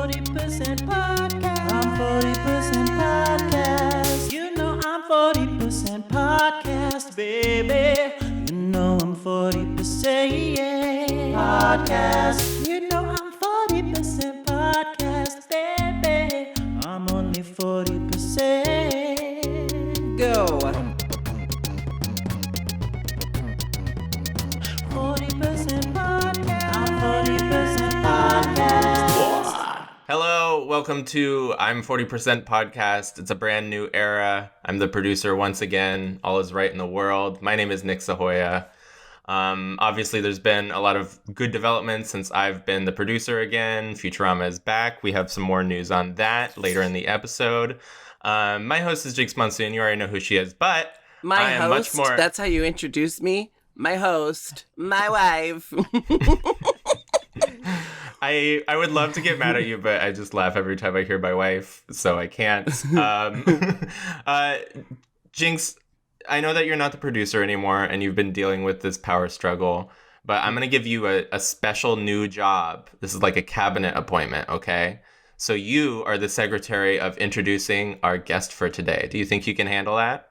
40% podcast. I'm 40% podcast. You know I'm 40% podcast, baby. You know I'm 40% podcast. You know I'm 40% podcast, baby. I'm only 40%. Go. 40% podcast. I'm 40% podcast. Hello, welcome to I'm 40% Podcast. It's a brand new era. I'm the producer once again. All is right in the world. My name is Nick Sahoya. Obviously, there's been a lot of good developments since I've been the producer again. Futurama is back. We have some more news on that later in the episode. My host is Jinkx Monsoon. You already know who she is, but my host, that's how you introduce me? My host, my wife. I would love to get mad at you, but I just laugh every time I hear my wife, so I can't. Jinkx, I know that you're not the producer anymore, and you've been dealing with this power struggle, but I'm going to give you a special new job. This is like a cabinet appointment, okay? So you are the secretary of introducing our guest for today. Do you think you can handle that?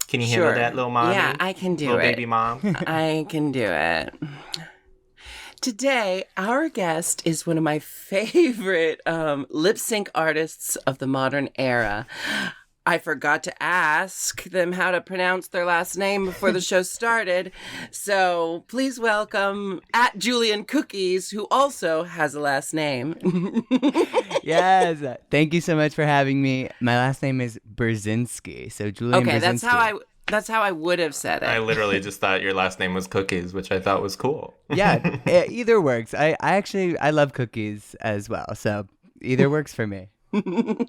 Can you handle that, little mommy? Yeah, I can do little it. Baby mom? I can do it. Today, our guest is one of my favorite lip sync artists of the modern era. I forgot to ask them how to pronounce their last name before the show started. So please welcome at Julian Cookies, who also has a last name. Yes. Thank you so much for having me. My last name is Burzynski. So Julian Burzynski. That's how I would have said it. I literally just thought your last name was Cookies, which I thought was cool. Yeah, either works. I love cookies as well. So either works for me.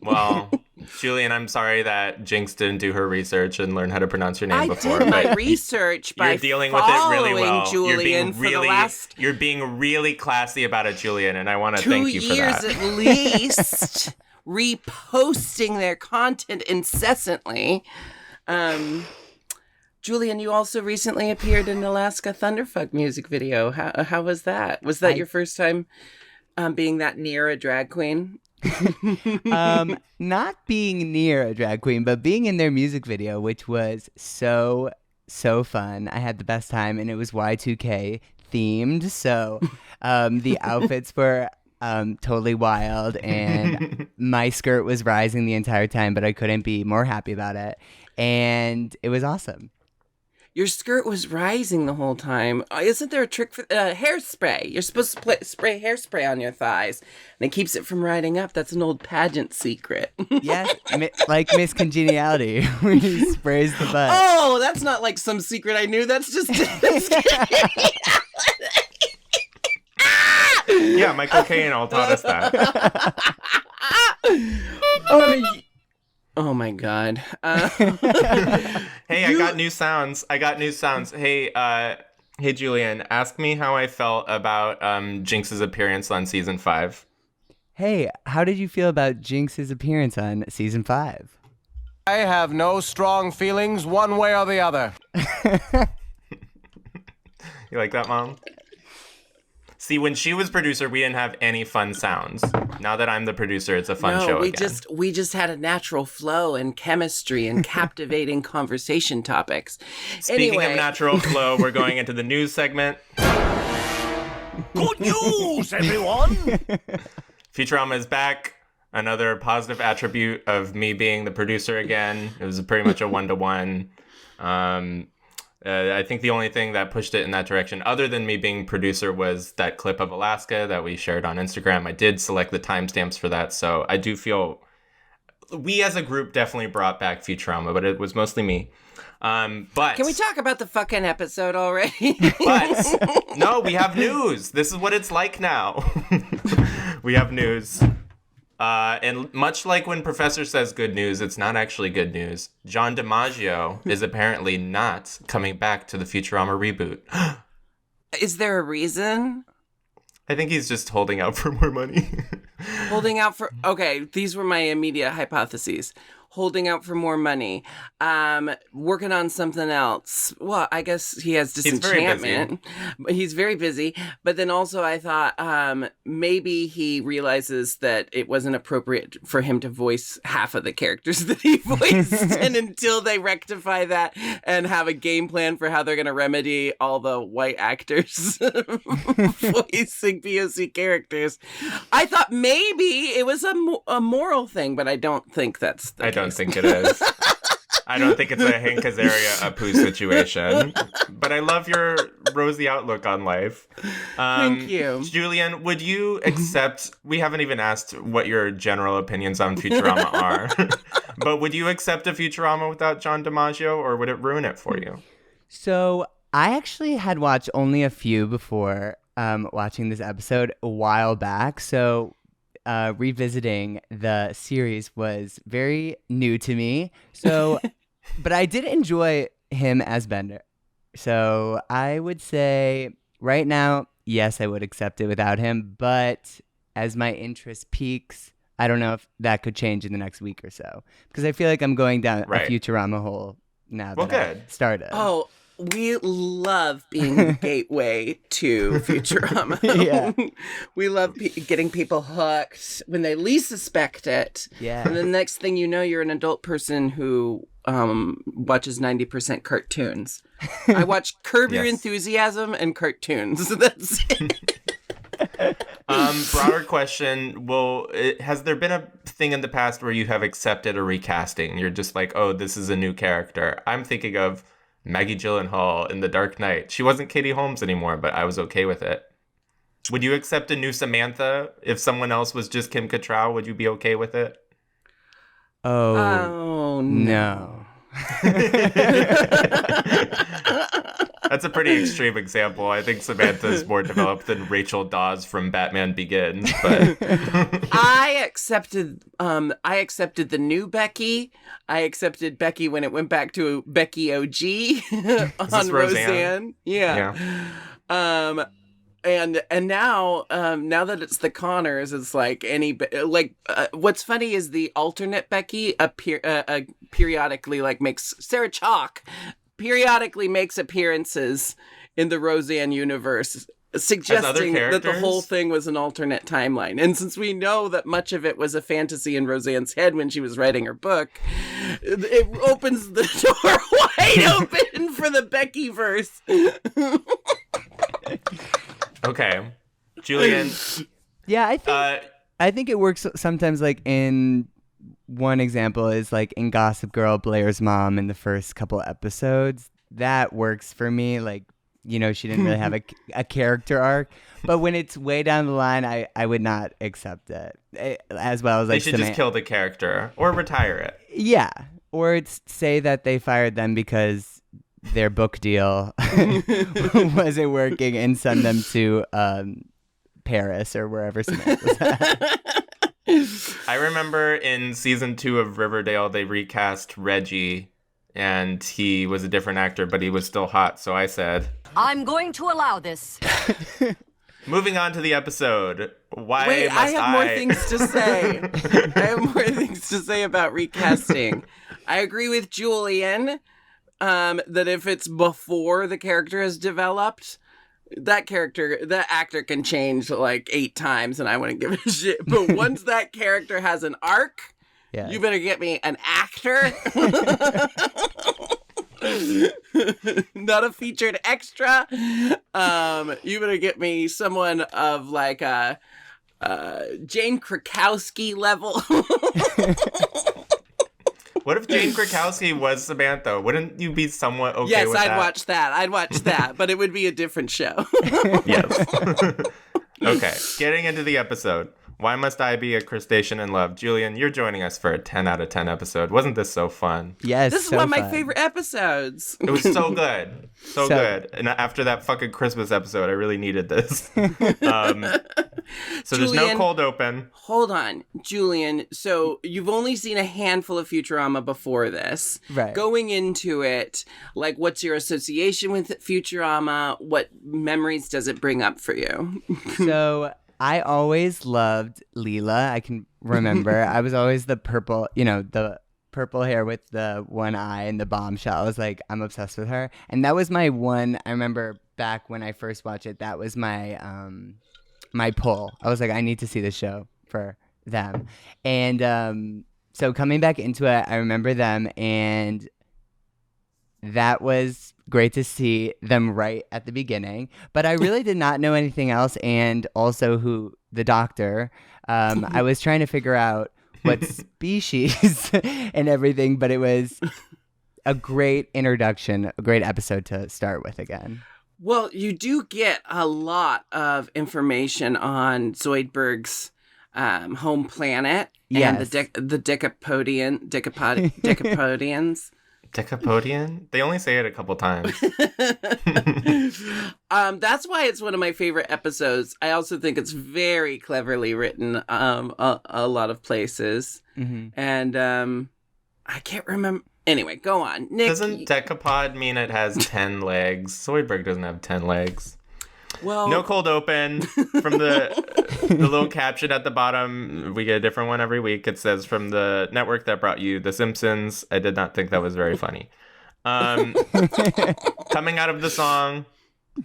Well, Julian, I'm sorry that Jinkx didn't do her research and learn how to pronounce your name before. I did my research by you're dealing with it really well. Julian You're being really classy about it, Julian, and I want to thank you for that. 2 years at least, reposting their content incessantly. Julian, you also recently appeared in Alaska Thunderfuck music video. How was that? Was that your first time being that near a drag queen? Not being near a drag queen, but being in their music video, which was so fun. I had the best time, and it was Y2K themed, so the outfits were totally wild, and my skirt was rising the entire time, but I couldn't be more happy about it, and it was awesome. Your skirt was rising the whole time. Isn't there a trick for hairspray? You're supposed to spray hairspray on your thighs, and it keeps it from riding up. That's an old pageant secret. Yes, like Miss Congeniality, when he sprays the butt. Oh, that's not like some secret I knew. That's just... Yeah, Michael Caine all taught us that. Oh my God. Hey, I got new sounds. Hey, Julian, ask me how I felt about Jinkx's appearance on season 5. Hey, how did you feel about Jinkx's appearance on season 5? I have no strong feelings one way or the other. You like that, Mom? See, when she was producer, we didn't have any fun sounds. Now that I'm the producer, it's a fun show again. We just had a natural flow and chemistry and captivating conversation topics. Speaking of natural flow, we're going into the news segment. Good news, everyone! Futurama is back. Another positive attribute of me being the producer again. It was pretty much a 1-to-1. I think the only thing that pushed it in that direction, other than me being producer, was that clip of Alaska that we shared on Instagram. I did select the timestamps for that, so I do feel we as a group definitely brought back Futurama, but it was mostly me. But can we talk about the fucking episode already? But no, we have news. This is what it's like now. We have news. And much like when Professor says good news, it's not actually good news. John DiMaggio is apparently not coming back to the Futurama reboot. Is there a reason? I think he's just holding out for more money. Holding out for... Okay, these were my immediate hypotheses. holding out for more money, working on something else. Well, I guess he has disenchantment. He's very busy. But then also I thought maybe he realizes that it wasn't appropriate for him to voice half of the characters that he voiced. And until they rectify that and have a game plan for how they're going to remedy all the white actors voicing POC characters, I thought maybe it was a moral thing, but I don't think that's the case. I don't think it is. I don't think it's a Hank Azaria Apu situation. But I love your rosy outlook on life. Thank you. Julian, would you accept, we haven't even asked what your general opinions on Futurama are, but would you accept a Futurama without John DiMaggio, or would it ruin it for you? So I actually had watched only a few before watching this episode a while back. So revisiting the series was very new to me. So, but I did enjoy him as Bender. So I would say right now, yes, I would accept it without him. But as my interest peaks, I don't know if that could change in the next week or so. Because I feel like I'm going down a Futurama hole now that I started. Oh, we love being the gateway to Futurama. Yeah. We love getting people hooked when they least suspect it. Yeah. And the next thing you know, you're an adult person who watches 90% cartoons. I watch Curb Your Enthusiasm and cartoons. That's it. Broader question. Has there been a thing in the past where you have accepted a recasting? You're just like, oh, this is a new character. I'm thinking of Maggie Gyllenhaal in The Dark Knight. She wasn't Katie Holmes anymore, but I was okay with it. Would you accept a new Samantha if someone else was just Kim Cattrall? Would you be okay with it? Oh no. That's a pretty extreme example. I think Samantha is more developed than Rachel Dawes from Batman Begins. But I accepted the new Becky. I accepted Becky when it went back to Becky OG on Roseanne. Yeah. And now that it's the Connors, it's like what's funny is the alternate Becky periodically makes Sarah Chalk periodically makes appearances in the Roseanne universe, suggesting that the whole thing was an alternate timeline. And since we know that much of it was a fantasy in Roseanne's head when she was writing her book, it opens the door wide open for the Beckyverse. Okay. Julian. Yeah, I think it works sometimes, like in one example is like in Gossip Girl, Blair's mom in the first couple episodes. That works for me. Like, you know, she didn't really have a character arc. But when it's way down the line, I would not accept it. As well as like they should just kill the character or retire it. Yeah. Or say that they fired them because their book deal wasn't working and send them to Paris or wherever Samantha was at. I remember in season 2 of Riverdale, they recast Reggie, and he was a different actor, but he was still hot. So I said, I'm going to allow this. Moving on to the episode. I have more things to say. I have more things to say about recasting. I agree with Julian that if it's before the character has developed, that actor can change like 8 times and I wouldn't give a shit. But once that character has an arc, you better get me an actor. Not a featured extra. You better get me someone of like a Jane Krakowski level. What if Jane Krakowski was Samantha? Wouldn't you be somewhat okay with that? Yes, I'd watch that, but it would be a different show. Yes. Okay, getting into the episode. Why must I be a crustacean in love? Julian, you're joining us for a 10 out of 10 episode. Wasn't this so fun? Yes, this is one of my favorite episodes. It was so good. So good. And after that fucking Christmas episode, I really needed this. So Julian, there's no cold open. Hold on, Julian. So you've only seen a handful of Futurama before this. Right. Going into it, like, what's your association with Futurama? What memories does it bring up for you? So I always loved Leela. I can remember. I was always the purple hair with the one eye and the bombshell. I was like, I'm obsessed with her. And that was my one, I remember back when I first watched it, that was my my pull. I was like, I need to see the show for them. And so coming back into it, I remember them, and that was great to see them right at the beginning. But I really did not know anything else, and also who the doctor. I was trying to figure out what species and everything, but it was a great introduction, a great episode to start with again. Well, you do get a lot of information on Zoidberg's home planet and Yes. the Decapodians. Decapodian? They only say it a couple times. That's why it's one of my favorite episodes. I also think it's very cleverly written a lot of places. Mm-hmm. And I can't remember. Anyway, go on. Nick. Doesn't decapod mean it has 10 legs? Zoidberg doesn't have 10 legs. Well, No cold open. From the little caption at the bottom, we get a different one every week. It says, from the network that brought you The Simpsons. I did not think that was very funny. Coming out of the song,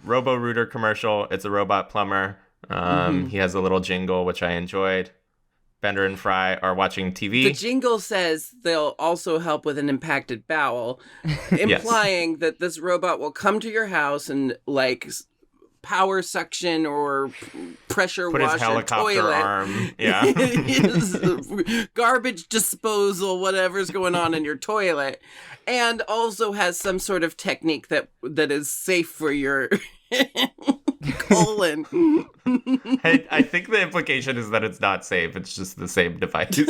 Robo-Rooter commercial. It's a robot plumber. He has a little jingle, which I enjoyed. Bender and Fry are watching TV. the jingle says they'll also help with an impacted bowel, implying that this robot will come to your house and like power suction or pressure Put wash his your helicopter toilet. arm. Yeah. His garbage disposal, whatever's going on in your toilet, and also has some sort of technique that is safe for your colon. I think the implication is that it's not safe. It's just the same device.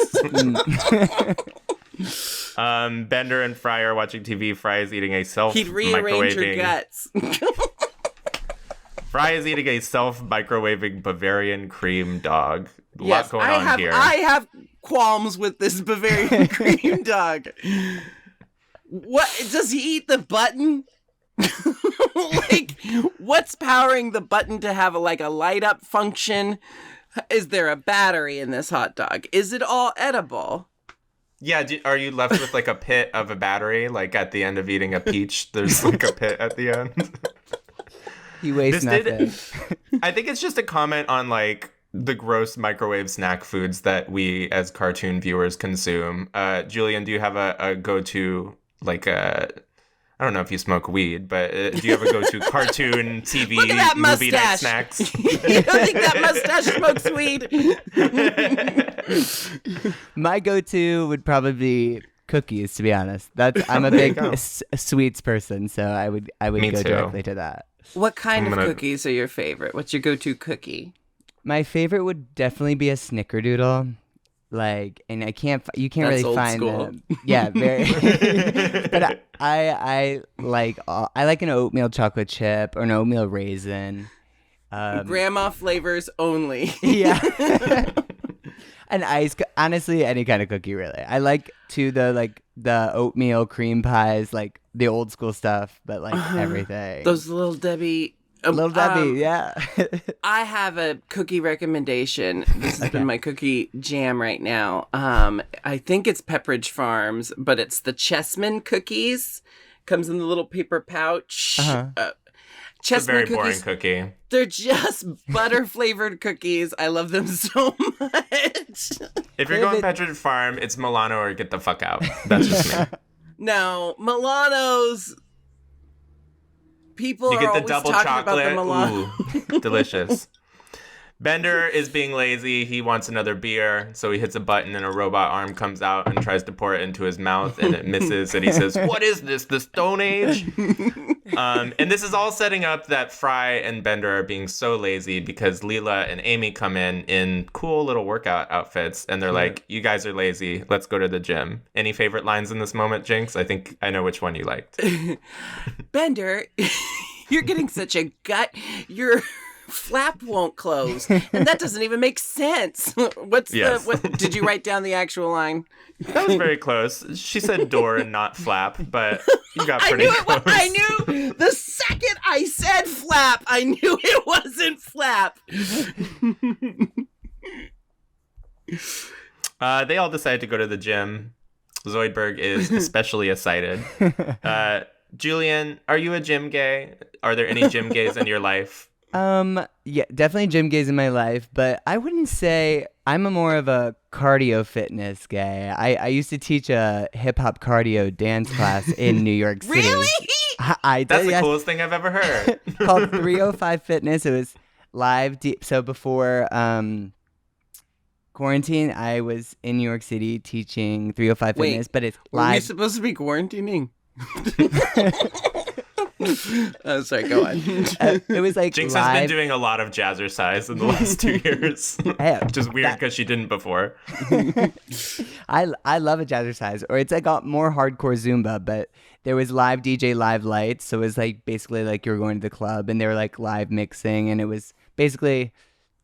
Bender and Fry are watching TV. Fry is eating a He'd rearrange your self-microwaving. guts. Fry is eating a self-microwaving Bavarian cream dog. A lot going on here. I have qualms with this Bavarian cream dog. What does he eat the button? Like, what's powering the button to have a light up function? Is there a battery in this hot dog? Is it all edible? Yeah, are you left with like a pit of a battery? Like at the end of eating a peach, there's like a pit at the end. He wastes nothing. I think it's just a comment on like the gross microwave snack foods that we as cartoon viewers consume. Julian, do you have a go-to, like I don't know if you smoke weed, but do you have a go-to cartoon TV Look at that movie night mustache. snacks? You don't think that mustache smokes weed? My go-to would probably be cookies, to be honest. I'm a big sweets person, so I would Me go too. directly to that. What kind of cookies are your favorite? What's your go-to cookie? My favorite would definitely be a snickerdoodle. Like, and you can't That's really old find school. them. Yeah, very. But I like an oatmeal chocolate chip or an oatmeal raisin. Grandma flavors only. Yeah. An honestly, any kind of cookie, really. I like the oatmeal cream pies, like the old school stuff, but like everything. Those Little Debbie. Little Debbie, yeah. I have a cookie recommendation. This has been my cookie jam right now. I think it's Pepperidge Farms, but it's the Chessman cookies. Comes in the little paper pouch. It's a Chessman very boring cookies. cookie. They're just butter flavored cookies. I love them so much. If you're going Pepperidge Farm, it's Milano or get the fuck out. That's just me. No, Milano's. People You are get the always double talking chocolate. about the Milano. Ooh, delicious. Bender is being lazy. He wants another beer, so he hits a button and a robot arm comes out and tries to pour it into his mouth, and it misses, and he says, "What is this, the Stone Age?" And this is all setting up that Fry and Bender are being so lazy because Leela and Amy come in cool little workout outfits, and they're like, "You guys are lazy. Let's go to the gym." Any favorite lines in this moment, Jinkx? I think I know which one you liked. Bender, you're getting such a gut. Your flap won't close, and that doesn't even make sense. What did you write down the actual line? That was very close. She said door and not flap, but you got pretty close. I knew the second I said flap, I knew it wasn't flap. They all decide to go to the gym. Zoidberg is especially excited. Julian, are you a gym gay? Are there any gym gays in your life? Yeah, definitely gym gays in my life, but I wouldn't say I'm more of a cardio fitness guy. I used to teach a hip hop cardio dance class in New York City. Really? I did, That's the yes. coolest thing I've ever heard. Called 305 Fitness. It was live. So before quarantine, I was in New York City teaching 305 Wait, Fitness, but it's Were we live. supposed to be quarantining? Oh, sorry, go on. It was like Jinkx live. has been doing a lot of jazzercise in the last 2 years, which is weird because she didn't before. I love a jazzercise, or it's like a more hardcore Zumba, but there was live DJ, live lights, so it was like basically like you were going to the club and they were like live mixing, and it was basically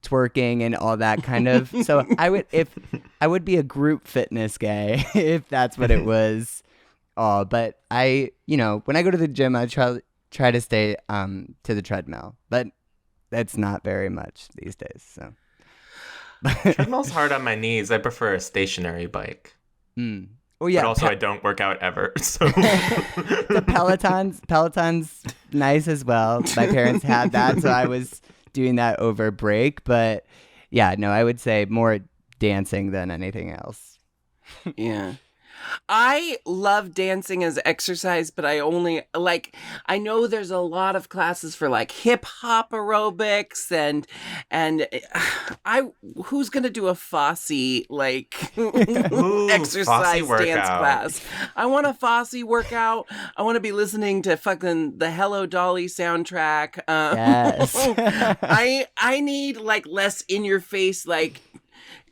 twerking and all that kind of. So I would be a group fitness guy if that's what it was. Oh, but when I go to the gym, I try to stay to the treadmill, but that's not very much these days. So Treadmill's hard on my knees. I prefer a stationary bike. Oh yeah. But also, I don't work out ever. So The Peloton's nice as well. My parents had that, so I was doing that over break. But yeah, no, I would say more dancing than anything else. Yeah. I love dancing as exercise, but I know there's a lot of classes for like hip hop aerobics and who's going to do a Fosse exercise Fosse dance workout. class? I want a Fosse workout. I want to be listening to fucking the Hello Dolly soundtrack. Yes. I need like less in your face, like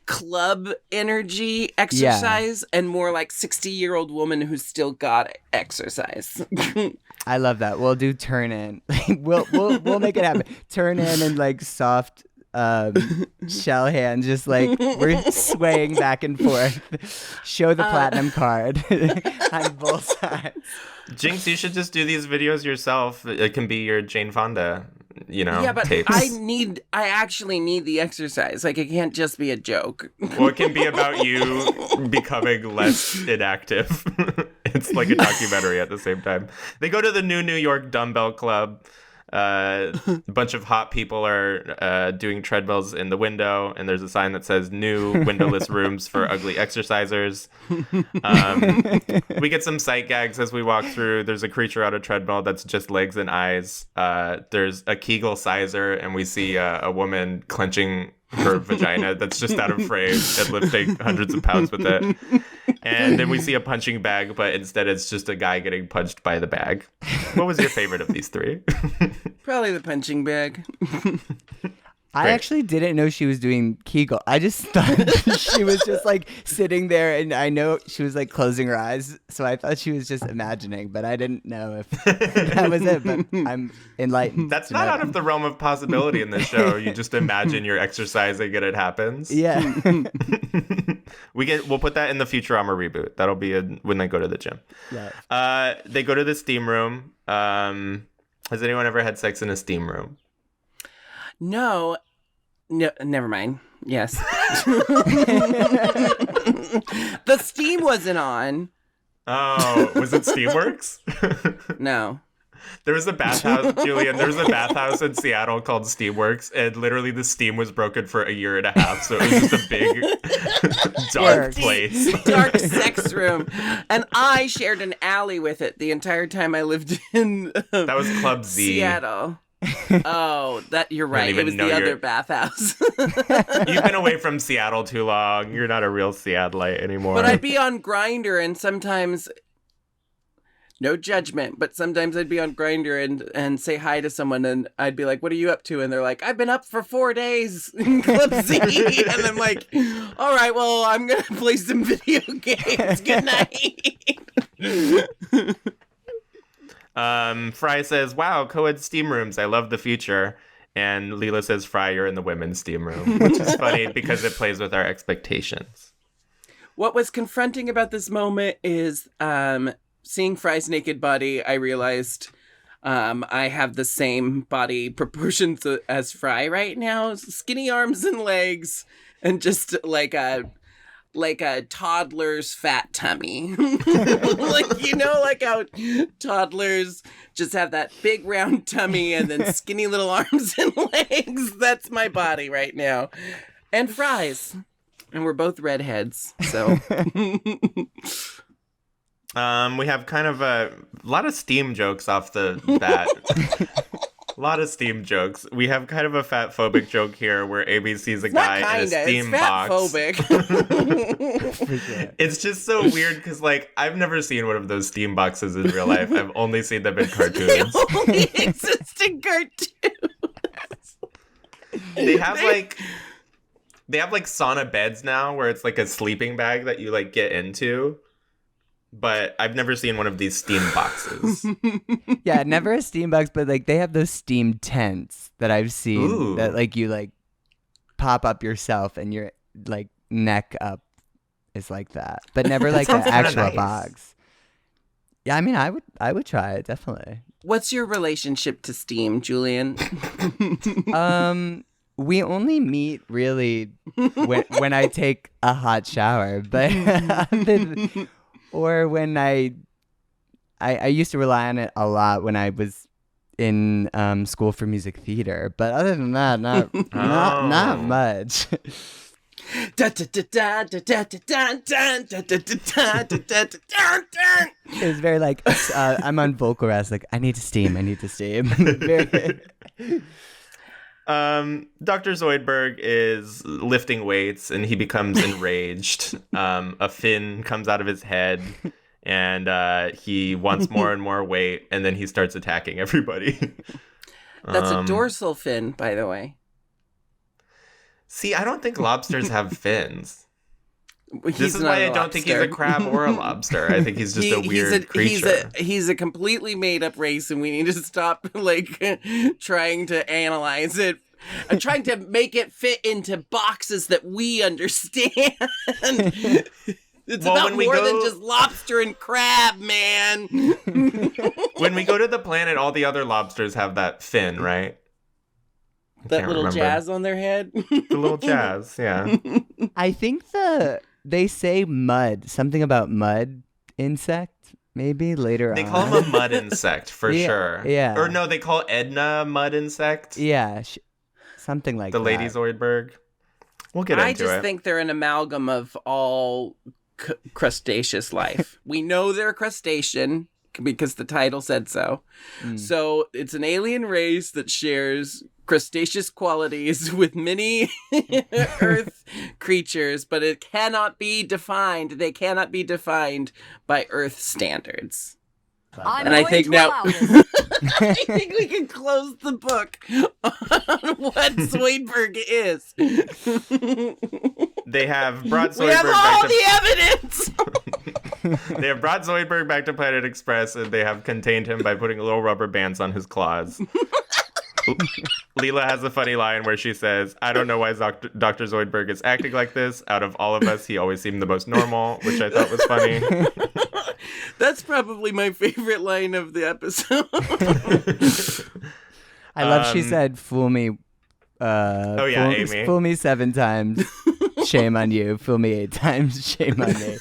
club energy exercise and more like 60-year-old woman who's still got exercise. I love that. We'll do turn in. we'll make it happen. Turn in and like soft shell hand, just like we're swaying back and forth. Show the platinum card on both sides. Jinkx, you should just do these videos yourself. It can be your Jane Fonda, Yeah, but tapes. I actually need the exercise. Like, it can't just be a joke. Well, it can be about you becoming less inactive. It's like a documentary at the same time. They go to the New York Dumbbell Club. A bunch of hot people are doing treadmills in the window, and there's a sign that says "New windowless rooms for ugly exercisers." We get some sight gags as we walk through. There's a creature on a treadmill that's just legs and eyes. There's a Kegel sizer, and we see a woman clenching her vagina that's just out of frame and lifting hundreds of pounds with it. And then we see a punching bag, but instead it's just a guy getting punched by the bag. What was your favorite of these three? Probably the punching bag. I Great. actually didn't know she was doing Kegel. I just thought she was just like sitting there, and I know she was like closing her eyes, so I thought she was just imagining, but I didn't know if that was it. But I'm enlightened. That's to not know out of the realm of possibility in this show. You just imagine you're exercising and it happens. Yeah. We'll put that in the Futurama reboot. That'll be when they go to the gym. Yeah. They go to the steam room. Has anyone ever had sex in a steam room? No, never mind. Yes. The steam wasn't on. Oh, was it Steamworks? No. There was a bathhouse, Julian. There was a bathhouse in Seattle called Steamworks, and literally the steam was broken for 1.5 years. So it was just a big, dark place. Dark sex room. And I shared an alley with it the entire time I lived in That was Club Z. Seattle. Oh, that you're right. It even was know the you're- other bathhouse. You've been away from Seattle too long. You're not a real Seattleite anymore. But I'd be on Grindr, and sometimes, no judgment, but sometimes I'd be on Grindr and say hi to someone, and I'd be like, "What are you up to?" And they're like, "I've been up for 4 days in Club Z." And I'm like, "All right, well, I'm gonna play some video games. Good night." Fry says, "Wow, co-ed steam rooms. I love the future." And Leela says, "Fry, you're in the women's steam room," which is funny because it plays with our expectations. What was confronting about this moment is seeing Fry's naked body. I realized I have the same body proportions as Fry right now. Skinny arms and legs, and just like a like a toddler's fat tummy. Like, you know, like how toddlers just have that big round tummy and then skinny little arms and legs. That's my body right now. And fries. And we're both redheads, so. We have kind of a lot of steam jokes off the bat. A lot of steam jokes. We have kind of a fat phobic joke here where Amy sees a guy in a steam box. It's fat-phobic. It's just so weird because, like, I've never seen one of those steam boxes in real life. I've only seen them in cartoons. They only exist in cartoons. They have like sauna beds now where it's like a sleeping bag that you like get into. But I've never seen one of these steam boxes. Yeah, never a steam box, but like they have those steam tents that I've seen. Ooh. That like you like pop up yourself and your like neck up is like that, but never like an sounds kinda actual nice. box. Yeah, I mean, I would try it definitely. What's your relationship to steam, Julian? We only meet really when I take a hot shower, but or when I used to rely on it a lot when I was in school for music theater. But other than that, not much. It was very like I'm on vocal rest. Like I need to steam. Very... Dr. Zoidberg is lifting weights and he becomes enraged. A fin comes out of his head and he wants more and more weight and then he starts attacking everybody. That's a dorsal fin, by the way. See, I don't think lobsters have fins. He's This is not why a I don't think he's a lobster. crab or a lobster. I think he's just a weird creature. He's a completely made up race, and we need to stop like trying to analyze it. I'm trying to make it fit into boxes that we understand. It's Well, about when we more go- than just lobster and crab, man. When we go to the planet, all the other lobsters have that fin, right? I That can't little remember. jazz on their head. The little jazz, yeah. I think they say mud, something about mud insect, maybe later They on. call him a mud insect for Yeah, sure. yeah. Or no, they call Edna a mud insect. Yeah, something like The that. Lady Zoidberg. We'll get I into just it. think they're an amalgam of all crustaceous life. We know they're a crustacean because the title said so. So it's an alien race that shares crustaceous qualities with many Earth creatures, but it cannot be defined. They cannot be defined by Earth standards. I'm And I going think to now- allow this. I think we can close the book on what Zoidberg is. They have brought We have Zoidberg all back the evidence. to They have brought Zoidberg back to Planet Express and they have contained him by putting little rubber bands on his claws. Leela has a funny line where she says, I don't know why Dr. Zoidberg is acting like this. Out of all of us, he always seemed the most normal, which I thought was funny. That's probably my favorite line of the episode. I love she said, fool me. Amy. Fool me 7 times. Shame on you. Fool me 8 times. Shame on me.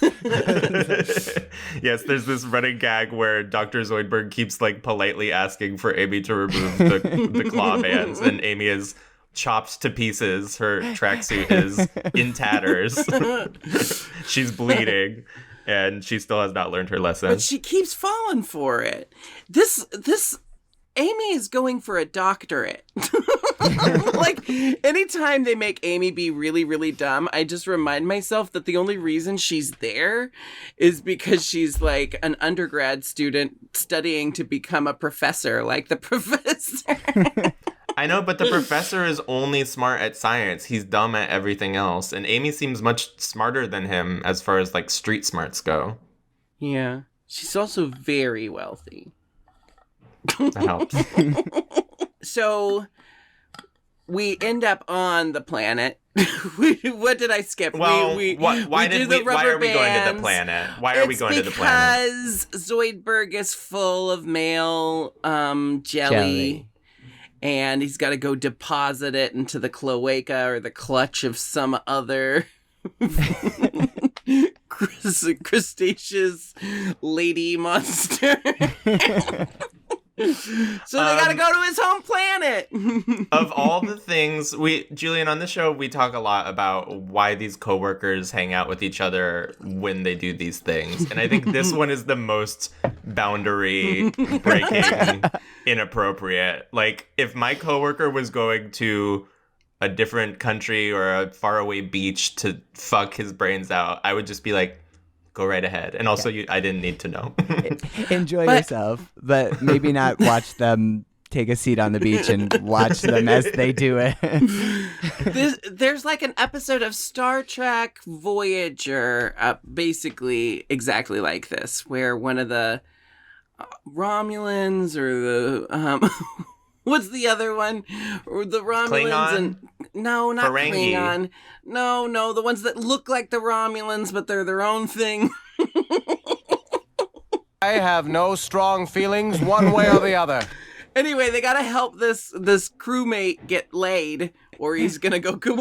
Yes, there's this running gag where Dr. Zoidberg keeps like politely asking for Amy to remove the claw bands, and Amy is chopped to pieces. Her tracksuit is in tatters. She's bleeding, and she still has not learned her lesson. But she keeps falling for it. This Amy is going for a doctorate. Like, anytime they make Amy be really, really dumb, I just remind myself that the only reason she's there is because she's like an undergrad student studying to become a professor, like the professor. I know, but the professor is only smart at science. He's dumb at everything else. And Amy seems much smarter than him as far as like street smarts go. Yeah. She's also very wealthy. That helps. So we end up on the planet. What did I skip? Well, we why do are the we rubber going to the bands. planet? Why are we going to the planet? It's because Zoidberg is full of male jelly. Jelly. And he's got to go deposit it into the cloaca or the clutch of some other crustaceous lady monster. So they gotta go to his home planet. Of all the things, Julian, on the show, we talk a lot about why these coworkers hang out with each other when they do these things. And I think this one is the most boundary breaking, inappropriate. Like, if my coworker was going to a different country or a faraway beach to fuck his brains out, I would just be like, go right ahead. And also, I didn't need to know. Enjoy yourself, but maybe not watch them take a seat on the beach and watch them as they do it. There's like an episode of Star Trek Voyager, basically exactly like this, where one of the Romulans or the what's the other one? Or the Romulans Klingon? and no, not Ferengi. Klingon. No, the ones that look like the Romulans, but they're their own thing. I have no strong feelings one way or the other. Anyway, they gotta help this crewmate get laid, or he's gonna go crazy.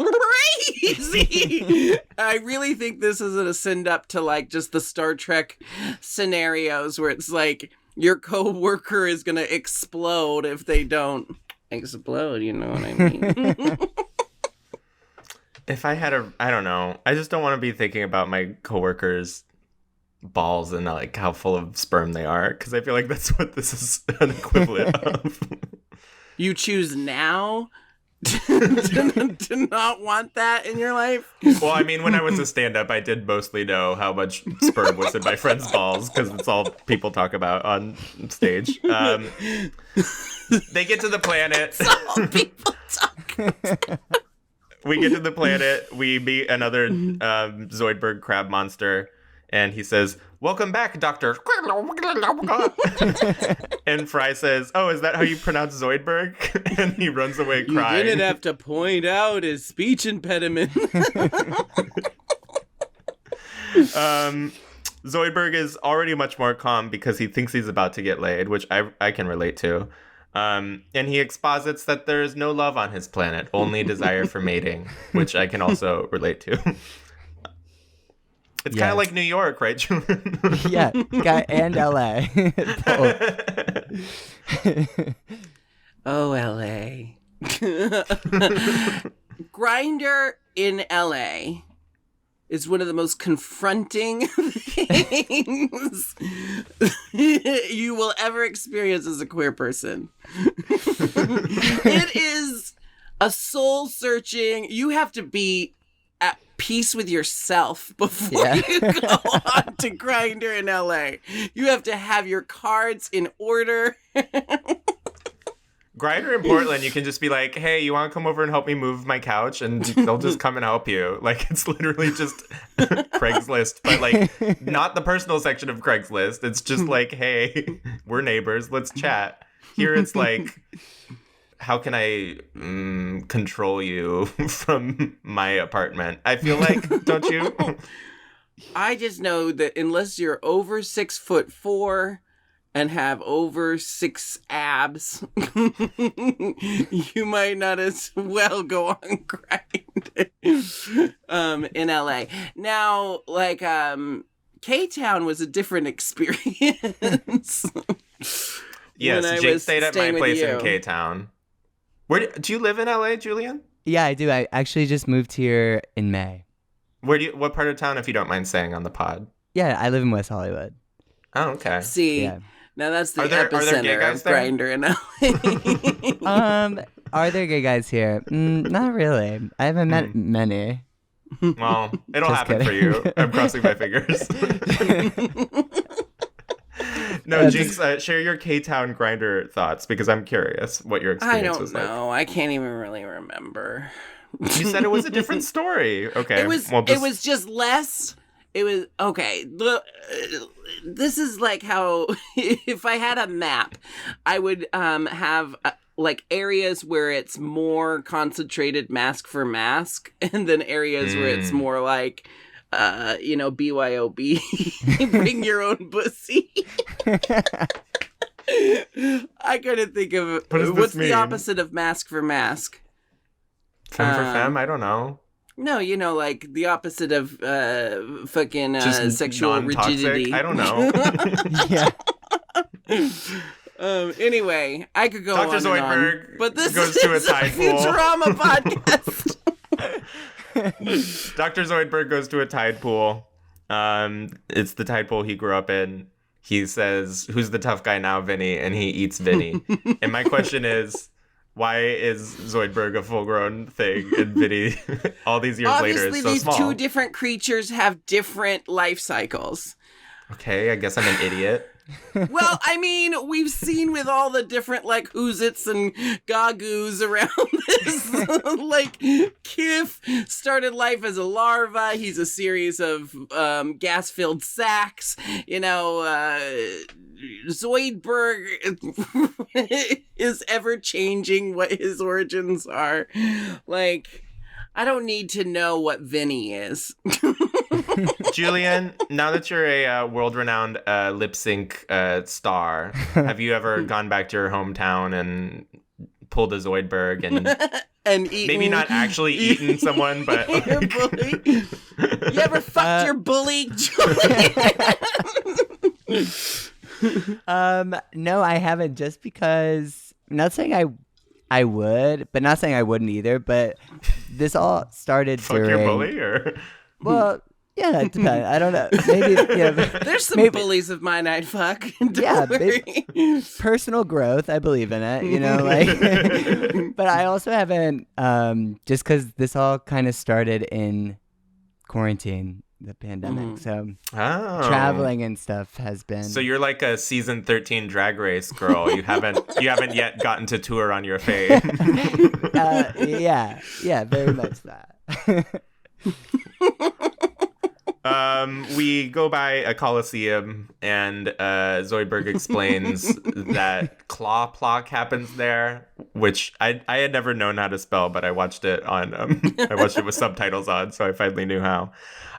I really think this is a send up to like just the Star Trek scenarios where it's like your co-worker is gonna explode if they don't explode. You know what I mean? If I had I don't know. I just don't want to be thinking about my coworkers' balls and like how full of sperm they are, because I feel like that's what this is an equivalent of. You choose now to not want that in your life? Well, I mean, when I was a stand-up, I did mostly know how much sperm was in my friends' balls, because it's all people talk about on stage. They get to the planet. It's all people talk about. We get to the planet. We meet another Zoidberg crab monster. And he says, "Welcome back, Doctor." And Fry says, "Oh, is that how you pronounce Zoidberg?" And he runs away crying. You didn't have to point out his speech impediment. Zoidberg is already much more calm because he thinks he's about to get laid, which I can relate to. And he exposits that there is no love on his planet, only desire for mating, which I can also relate to. It's kind of like New York, right, Julian? Yeah, and LA. Oh, LA. Grindr in LA is one of the most confronting things you will ever experience as a queer person. It is a soul searching. You have to be at peace with yourself before you go on to Grindr in LA. You have to have your cards in order. Grindr in Portland, you can just be like, "Hey, you want to come over and help me move my couch?" And they'll just come and help you. Like, it's literally just Craigslist, but like not the personal section of Craigslist. It's just like, "Hey, we're neighbors. Let's chat." Here it's like, how can I control you from my apartment? I feel like, don't you? I just know that unless you're over 6'4" and have over 6 abs, you might not as well go on Grindr in LA. Now, like, K-Town was a different experience. Yes, Jake stayed at my place in K-Town. Where do you live in LA, Julian? Yeah, I do. I actually just moved here in May. What part of town, if you don't mind saying on the pod? Yeah, I live in West Hollywood. Oh, okay. See, Yeah. now that's the Are there gay epicenter guys of there? Grindr in LA. Are there gay guys here? Not really. I haven't met many. Well, it'll Just happen kidding. for you. I'm crossing my fingers. No, Jinkx, share your K-Town Grindr thoughts, because I'm curious what your I experience don't was like. know. I can't even really remember. You said it was a different story. Okay. It was. well, It was just less. It was okay. This is like how if I had a map, I would have like areas where it's more concentrated mask for mask, and then areas where it's more like, BYOB, bring your own pussy. I couldn't think of What does this what's mean? the opposite of mask for mask. Femme for femme? I don't know. No, like the opposite of fucking Just sexual non-toxic? rigidity. I don't know. Yeah. Anyway, I could go Dr. on and Zoidberg on, but this goes is to a tide pool. Futurama podcast. Dr. Zoidberg goes to a tide pool. It's the tide pool he grew up in. He says, "Who's the tough guy now, Vinny?" And he eats Vinny. And my question is, why is Zoidberg a full-grown thing and Vinny all these years later is so these small? two different creatures have different life cycles. Okay, I guess I'm an idiot. Well, I mean, we've seen with all the different, like, Whoozits and Gagoos around this. Like, Kif started life as a larva. He's a series of gas-filled sacs. Zoidberg is ever-changing what his origins are. Like, I don't need to know what Vinny is. Julian, now that you're a world-renowned lip sync star, have you ever gone back to your hometown and pulled a Zoidberg and eaten, maybe not actually eaten someone, but your bully? You ever fucked your bully, Julian? No, I haven't. Just because I'm not saying I would, but not saying I wouldn't either. But this all started fuck during. your bully, or Well, yeah, it depends. I don't know. Maybe There's some bullies of mine I'd fuck. Don't worry. Personal growth. I believe in it. But I also haven't. Just because this all kind of started in quarantine, the pandemic. So traveling and stuff has been. So you're like a season 13 Drag Race girl. You haven't yet gotten to tour on your fame. Yeah, very much that. We go by a coliseum, and Zoidberg explains that claw plock happens there, which I had never known how to spell, but I watched it with subtitles on, so I finally knew how.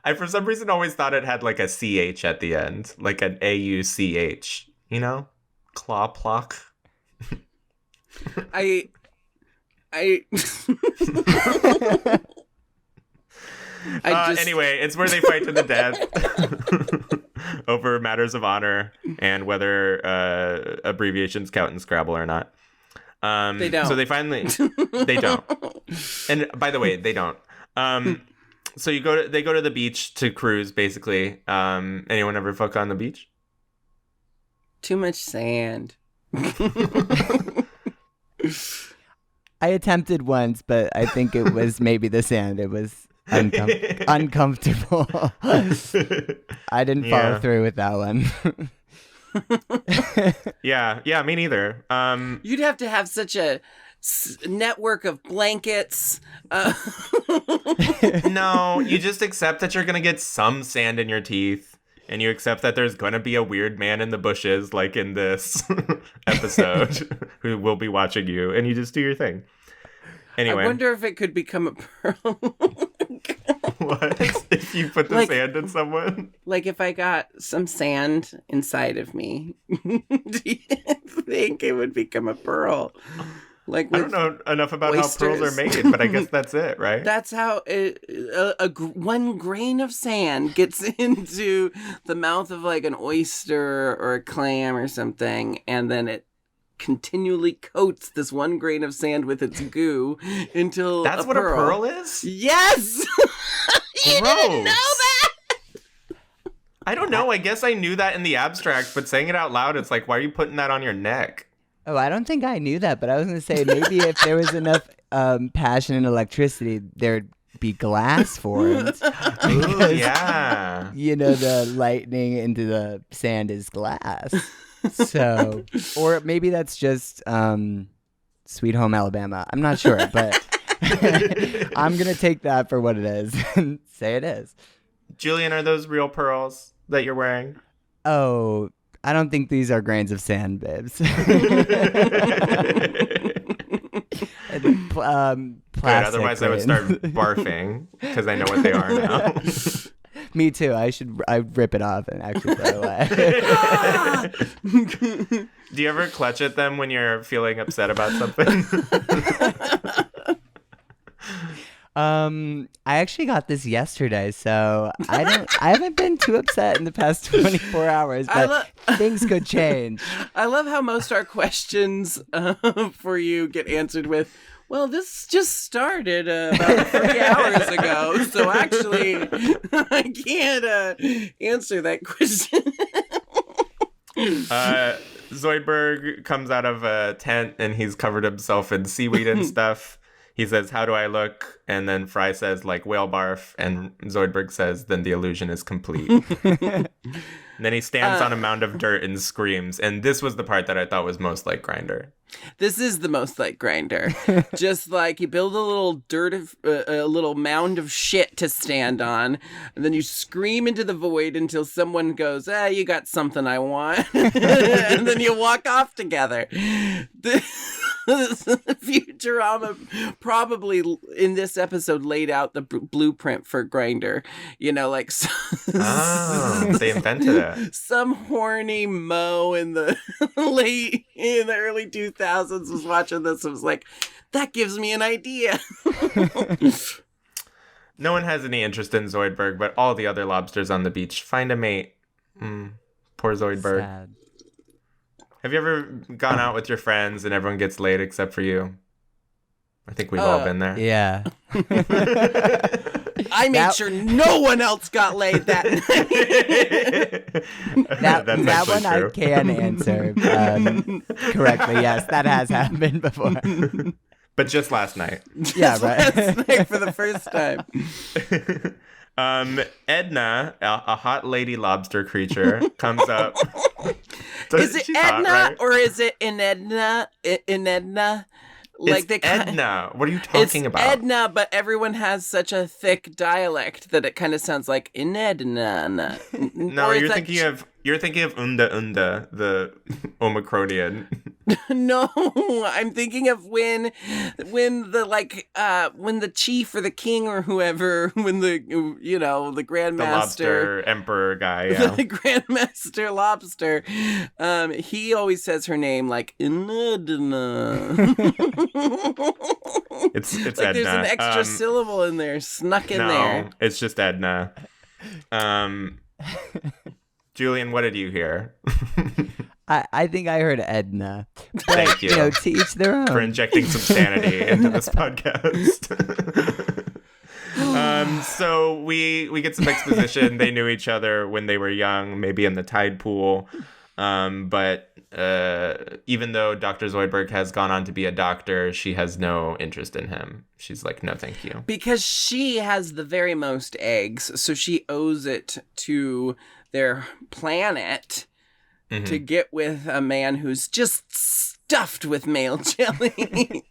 I, for some reason, always thought it had like a CH at the end, like an AUCH, claw plock. Anyway, it's where they fight to the death over matters of honor and whether abbreviations count in Scrabble or not. They don't. So they don't. And by the way, they don't. So they go to the beach to cruise, basically. Anyone ever fuck on the beach? Too much sand. I attempted once, but I think it was maybe the sand. It was uncomfortable. I didn't follow through with that one. Yeah, me neither. You'd have to have such a network of blankets. No, you just accept that you're gonna get some sand in your teeth, and you accept that there's gonna be a weird man in the bushes, like in this episode, who will be watching you, and you just do your thing. Anyway, I wonder if it could become a pearl. What? If you put the sand in someone? Like if I got some sand inside of me, do you think it would become a pearl? Like I don't know enough about how pearls are made, but I guess that's it, right? That's how one grain of sand gets into the mouth of like an oyster or a clam or something, and then it continually coats this one grain of sand with its goo until that's what a pearl is? Yes! You didn't know that? I don't know. I guess I knew that in the abstract, but saying it out loud, it's like, why are you putting that on your neck? Oh, I don't think I knew that, but I was going to say maybe if there was enough passion and electricity, there'd be glass formed. Ooh, yeah. The lightning into the sand is glass. So, or maybe that's just Sweet Home Alabama. I'm not sure, but I'm going to take that for what it is and say it is. Julian, are those real pearls that you're wearing? Oh, I don't think these are grains of sand, babes. Good, otherwise I would start barfing because I know what they are now. Me too. I'd rip it off and actually throw it away. Do you ever clutch at them when you're feeling upset about something? I actually got this yesterday, so I haven't been too upset in the past 24 hours, but things could change. I love how most our questions for you get answered with, well, this just started about 3 hours ago, so actually I can't answer that question. Zoidberg comes out of a tent and he's covered himself in seaweed and stuff. He says, "How do I look?" And then Fry says, "Like whale barf." And Zoidberg says, "Then the illusion is complete." And then he stands on a mound of dirt and screams. And this was the part that I thought was most like Grindr. This is the most like Grindr. Just like you build a little a little mound of shit to stand on, and then you scream into the void until someone goes, "You got something I want," and then you walk off together. Futurama probably in this episode laid out the blueprint for Grindr. You know, like they invented it. Some horny mo in the early 2000s was watching this and was like, that gives me an idea. No one has any interest in Zoidberg, but all the other lobsters on the beach find a mate. Poor Zoidberg. Sad. Have you ever gone out with your friends and everyone gets laid except for you? I think we've all been there. Yeah. I made sure no one else got laid that night. that one true. I can answer correctly. Yes, that has happened before. But just last night. Yeah, right. Last night for the first time. Edna, a hot lady lobster creature, comes up. Is it She's Edna hot, right? or is it Inedna? Inedna? It's Edna. What are you talking about? It's Edna, but everyone has such a thick dialect that it kind of sounds like Inedna. No, you're thinking of Unda, the Omicronian. No, I'm thinking of when the chief or the king or whoever, when the grandmaster, The lobster emperor guy, yeah. the grandmaster lobster, he always says her name like Inedna. It's like Edna. There's an extra syllable in there, snuck in there. No, it's just Edna. Julian, what did you hear? I think I heard Edna. But, Thank you. To each their own. For injecting some sanity into this podcast. So we get some exposition. They knew each other when they were young, maybe in the tide pool. But even though Dr. Zoidberg has gone on to be a doctor, she has no interest in him. She's like, no, thank you. Because she has the very most eggs, so she owes it to their planet to get with a man who's just stuffed with male jelly.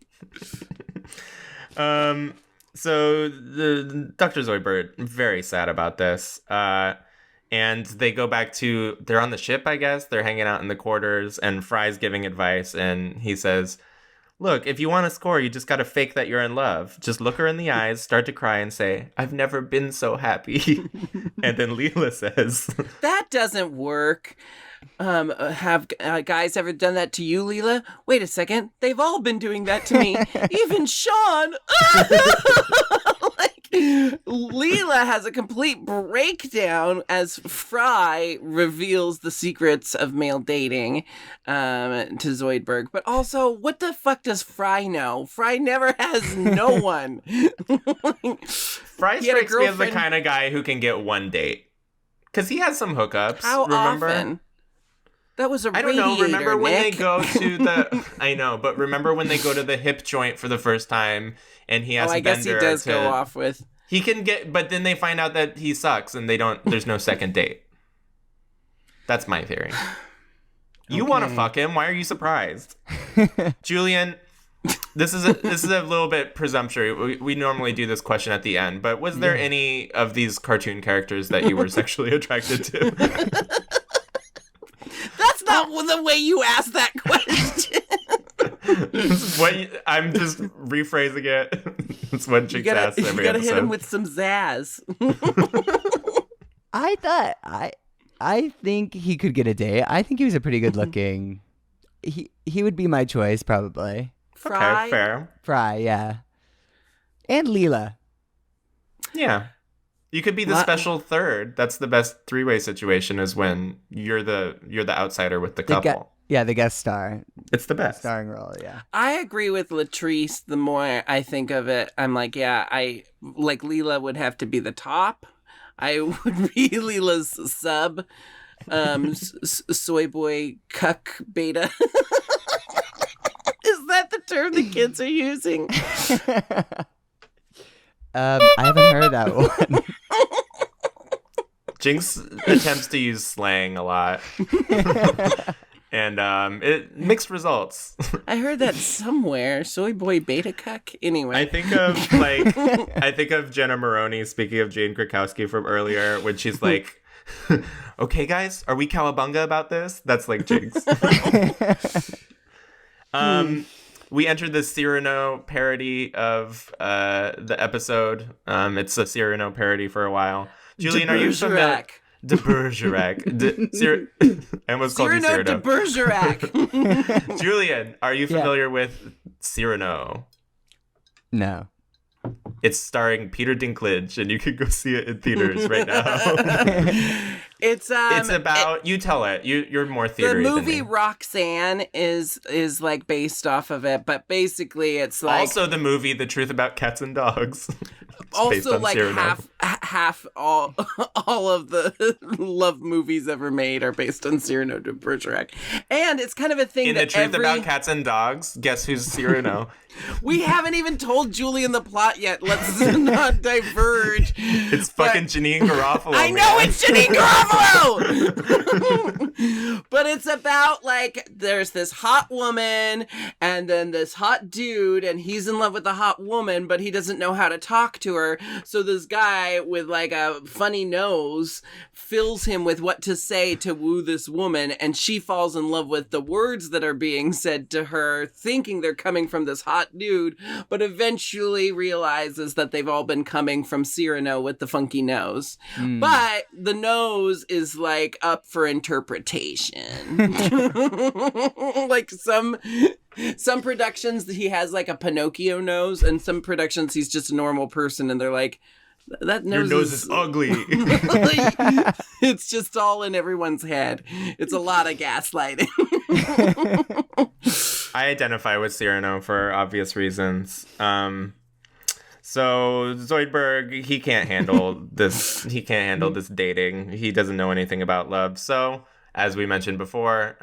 So the Dr. Zoidberg, very sad about this. And they go back to, they're on the ship, I guess. They're hanging out in the quarters, and Fry's giving advice, and he says, look, if you want to score, you just got to fake that you're in love. Just look her in the eyes, start to cry, and say, I've never been so happy. And then Leela says, that doesn't work. Have guys ever done that to you, Leela? Wait a second. They've all been doing that to me. Even Sean. Leela has a complete breakdown as Fry reveals the secrets of male dating to Zoidberg. But also, what the fuck does Fry know? Fry never has no one. Fry strikes me as the kind of guy who can get one date. Because he has some hookups. How remember? often? That was a I don't know. Remember when Nick? they go to the... I know, but remember when they go to the hip joint for the first time and he has I guess he does go off with... He can get... But then they find out that he sucks and they don't... There's no second date. That's my theory. You want to fuck him. Why are you surprised? Julian, this is a little bit presumptuous. We normally do this question at the end, but was there any of these cartoon characters that you were sexually attracted to? That's not the way you ask that question. I'm just rephrasing it. That's what Jinkx asks every episode. You gotta hit him with some zazz. I think he could get a date. I think he was a pretty good looking. He would be my choice probably. Fry. Okay, fair. Fry, yeah. And Leela. Yeah. You could be the special third. That's the best three-way situation is when you're the outsider with the couple. The guest star. It's the best. Starring role, yeah. I agree with Latrice. The more I think of it, I'm like, Leela would have to be the top. I would be Leela's sub. Soy boy cuck beta. Is that the term the kids are using? I haven't heard that one. Jinkx attempts to use slang a lot. And it mixed results. I heard that somewhere. Soy boy beta cuck. Anyway. I think of Jenna Maroney, speaking of Jane Krakowski from earlier, when she's like, okay, guys, are we cowabunga about this? That's like Jinkx. We entered the Cyrano parody of the episode. It's a Cyrano parody for a while. Julian, are you familiar? De Bergerac. I almost called you Cyrano. De Bergerac. Julian, are you familiar with Cyrano? No. It's starring Peter Dinklage, and you can go see it in theaters right now. It's about you tell it. You're more theater. The movie than me. Roxanne is like based off of it, but basically it's like also the movie The Truth About Cats and Dogs. Also like half all of the love movies ever made are based on Cyrano de Bergerac. And it's kind of a thing in that The Truth About Cats and Dogs, guess who's Cyrano? We haven't even told Julian the plot yet. Let's not diverge. It's fucking Janine Garofalo. I know it's Janine Garofalo! But it's about, like, there's this hot woman and then this hot dude, and he's in love with the hot woman, but he doesn't know how to talk to her. So this guy with, like, a funny nose fills him with what to say to woo this woman, and she falls in love with the words that are being said to her, thinking they're coming from this hot dude, but eventually realizes that they've all been coming from Cyrano with the funky nose. But the nose is like up for interpretation. Like some productions he has like a Pinocchio nose, and some productions he's just a normal person, and they're like, that nose, your nose is ugly. It's just all in everyone's head. It's a lot of gaslighting. I identify with Cyrano for obvious reasons. So Zoidberg, he can't handle this. He can't handle this dating. He doesn't know anything about love. So, as we mentioned before,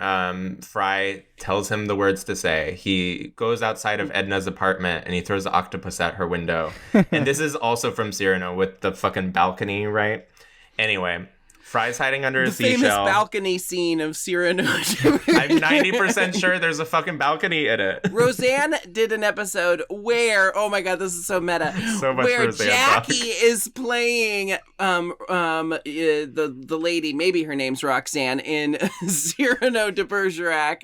Fry tells him the words to say. He goes outside of Edna's apartment and he throws the octopus at her window. And this is also from Cyrano with the fucking balcony, right? Anyway, Fry's hiding under a seashell. The famous balcony scene of Cyrano. I'm 90% sure there's a fucking balcony in it. Roseanne did an episode where, oh my god, this is so meta. So much where Roseanne Jackie talk. is playing the lady, maybe her name's Roxanne, in Cyrano de Bergerac.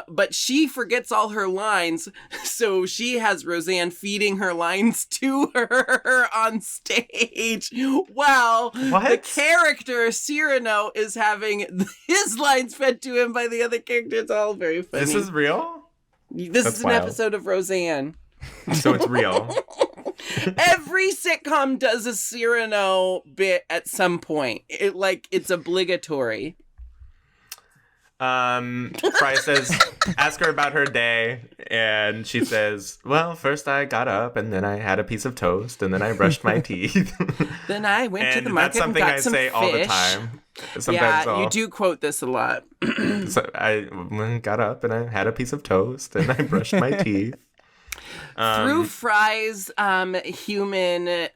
But she forgets all her lines, so she has Roseanne feeding her lines to her on stage. While the character Cyrano is having his lines fed to him by the other character. It's all very funny. This is real? This is an episode of Roseanne. So it's real. Every sitcom does a Cyrano bit at some point. It's obligatory. Fry says, ask her about her day, and she says, well, first I got up, and then I had a piece of toast, and then I brushed my teeth. Then I went to the market and got some fish. That's something I say all the time. Sometimes you do quote this a lot. So I got up, and I had a piece of toast, and I brushed my teeth. Through Fry's human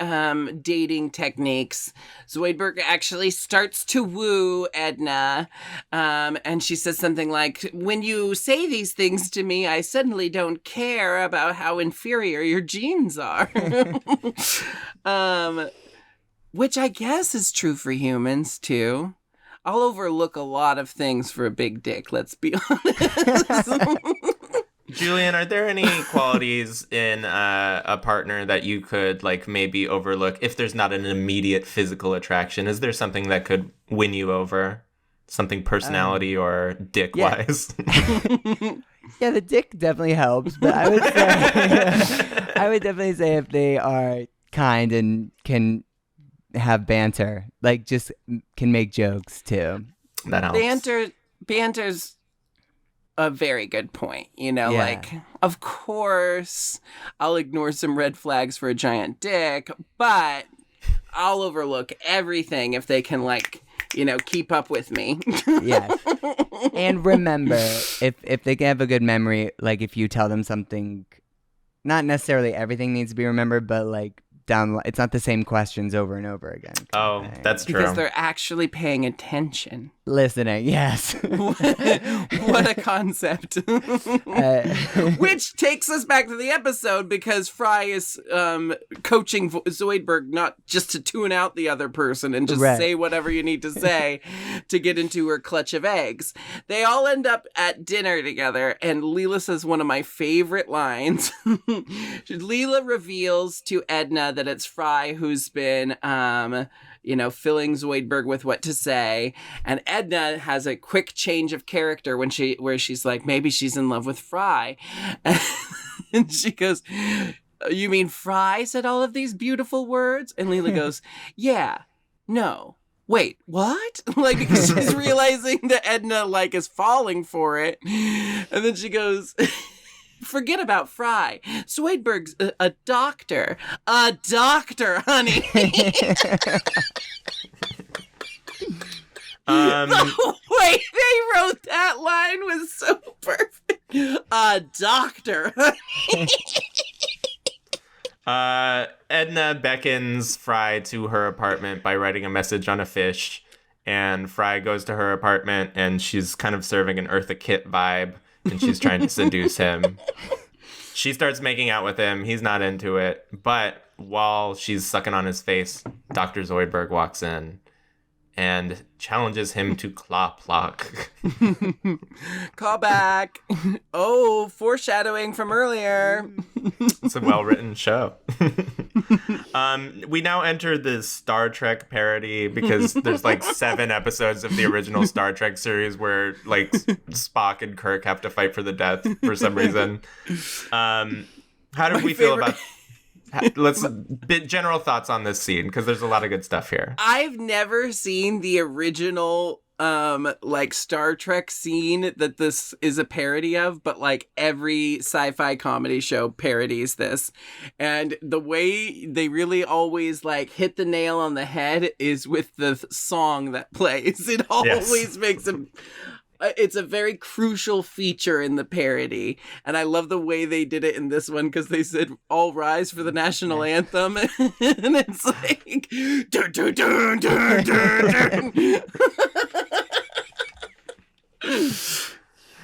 dating techniques, Zoidberg actually starts to woo Edna, and she says something like, when you say these things to me, I suddenly don't care about how inferior your genes are. Which I guess is true for humans, too. I'll overlook a lot of things for a big dick, let's be honest. Julian, are there any qualities in a partner that you could maybe overlook if there's not an immediate physical attraction? Is there something that could win you over? Something personality or dick-wise? Yeah, the dick definitely helps, but I would definitely say if they are kind and can have banter. Like, just can make jokes too. That helps. Banter's a very good point. You know, Yeah. like, of course, I'll ignore some red flags for a giant dick, but I'll overlook everything if they can, like, you know, keep up with me. Yes. And remember, if they can have a good memory, like if you tell them something, not necessarily everything needs to be remembered, but like it's not the same questions over and over again. Oh, that's true. Because they're actually paying attention. Listening, yes. What a concept. Which takes us back to the episode, because Fry is coaching Zoidberg not just to tune out the other person and just say whatever you need to say to get into her clutch of eggs. They all end up at dinner together, and Leela says one of my favorite lines. Leela reveals to Edna that it's Fry who's been filling Zoidberg with what to say, and Edna has a quick change of character where she's like, maybe she's in love with Fry, and she goes, "You mean Fry said all of these beautiful words?" And Leela goes, "Yeah, no, wait, what?" Like, because she's realizing that Edna like is falling for it, and then she goes, "Forget about Fry. Zoidberg's a doctor. A doctor, honey." The way they wrote that line was so perfect. A doctor. Edna beckons Fry to her apartment by writing a message on a fish, and Fry goes to her apartment, and she's kind of serving an Eartha Kitt vibe, and she's trying to seduce him. She starts making out with him. He's not into it, but while she's sucking on his face, Dr. Zoidberg walks in and challenges him to claw pluck. Call back. Oh, foreshadowing from earlier. It's a well-written show. We now enter the Star Trek parody, because there's like 7 episodes of the original Star Trek series where like Spock and Kirk have to fight for the death for some reason. How did we feel about... Let's general thoughts on this scene, because there's a lot of good stuff here. I've never seen the original like Star Trek scene that this is a parody of, but like every sci-fi comedy show parodies this, and the way they really always like hit the nail on the head is with the song that plays. It always makes it's a very crucial feature in the parody, and I love the way they did it in this one, because they said, "All rise for the national anthem," and it's like, dun, dun, dun, dun, dun, dun.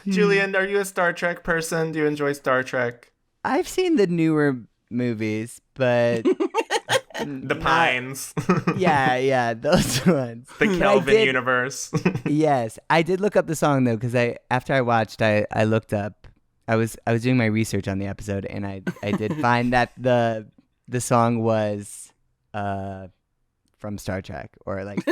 Julian, are you a Star Trek person? Do you enjoy Star Trek? I've seen the newer movies, but The Pines. yeah, those ones. The Kelvin universe. Yes, I did look up the song though, because after I watched, I looked up. I was doing my research on the episode, and I did find that the song was from Star Trek, or like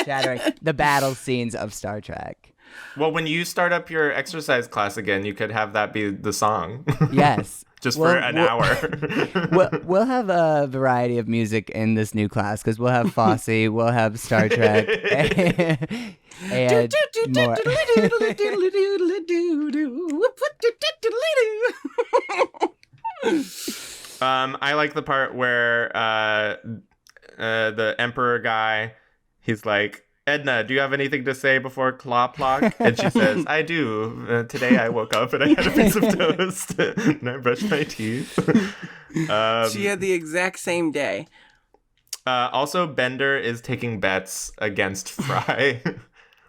shattering the battle scenes of Star Trek. Well, when you start up your exercise class again, you could have that be the song. Yes. Just for an hour. We'll have a variety of music in this new class, because we'll have Fosse, we'll have Star Trek, and more. I like the part where the Emperor guy, he's like, "Edna, do you have anything to say before claw pluck?" And she says, "I do. Today I woke up and I had a piece of toast and I brushed my teeth." She had the exact same day. Also, Bender is taking bets against Fry,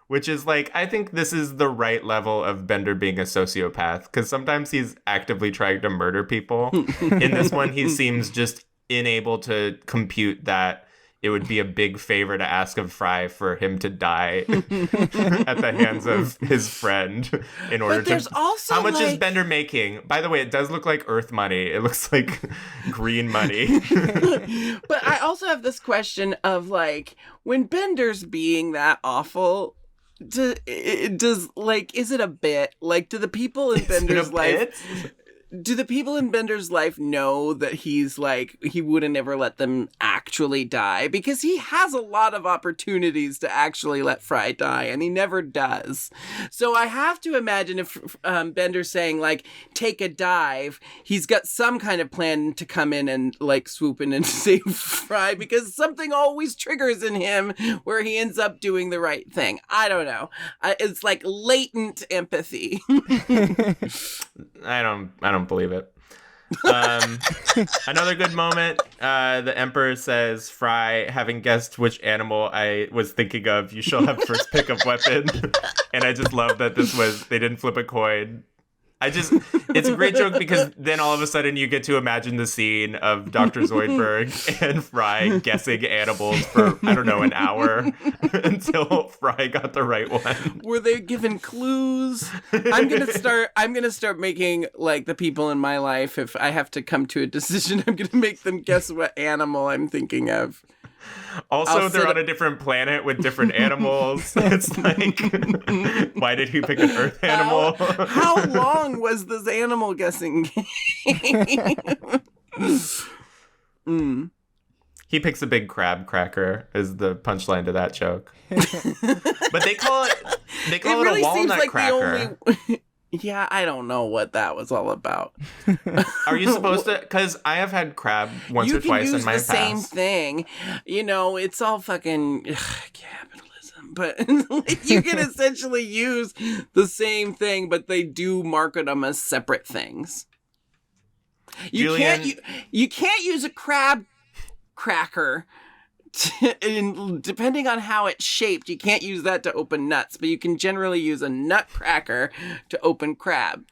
which is like, I think this is the right level of Bender being a sociopath, because sometimes he's actively trying to murder people. In this one, he seems just unable to compute that it would be a big favor to ask of Fry for him to die at the hands of his friend in order but there's to... Also, how much is like... Bender making? By the way, it does look like Earth money. It looks like green money. But I also have this question of, like, when Bender's being that awful, does like, is it a bit? Like, do the people in Bender's life... Do the people in Bender's life know that he's like, he wouldn't ever let them actually die? Because he has a lot of opportunities to actually let Fry die, and he never does. So I have to imagine if Bender's saying, like, take a dive, he's got some kind of plan to come in and, like, swoop in and save Fry, because something always triggers in him where he ends up doing the right thing. I don't know. It's like latent empathy. I don't believe it. Another good moment. The Emperor says, Fry, having guessed which animal I was thinking of, you shall have first pick of weapon. And I just love that they didn't flip a coin. It's a great joke because then all of a sudden you get to imagine the scene of Dr. Zoidberg and Fry guessing animals for, I don't know, an hour until Fry got the right one. Were they given clues? I'm gonna start making, like, the people in my life, if I have to come to a decision, I'm gonna make them guess what animal I'm thinking of. Also, they're on a different planet with different animals. It's like, why did he pick an Earth animal? How long was this animal guessing game? He picks a big crab cracker is the punchline to that joke. But they call it really a walnut seems like cracker. Yeah, I don't know what that was all about. Are you supposed to? Because I have had crab once or twice in my past. You can use the same thing. You know, it's all fucking capitalism. But you can essentially use you thing, but they do market them as separate things. You can't use a crab cracker. And depending on how it's shaped, you can't use that to open nuts, but you can generally use a nutcracker to open crab.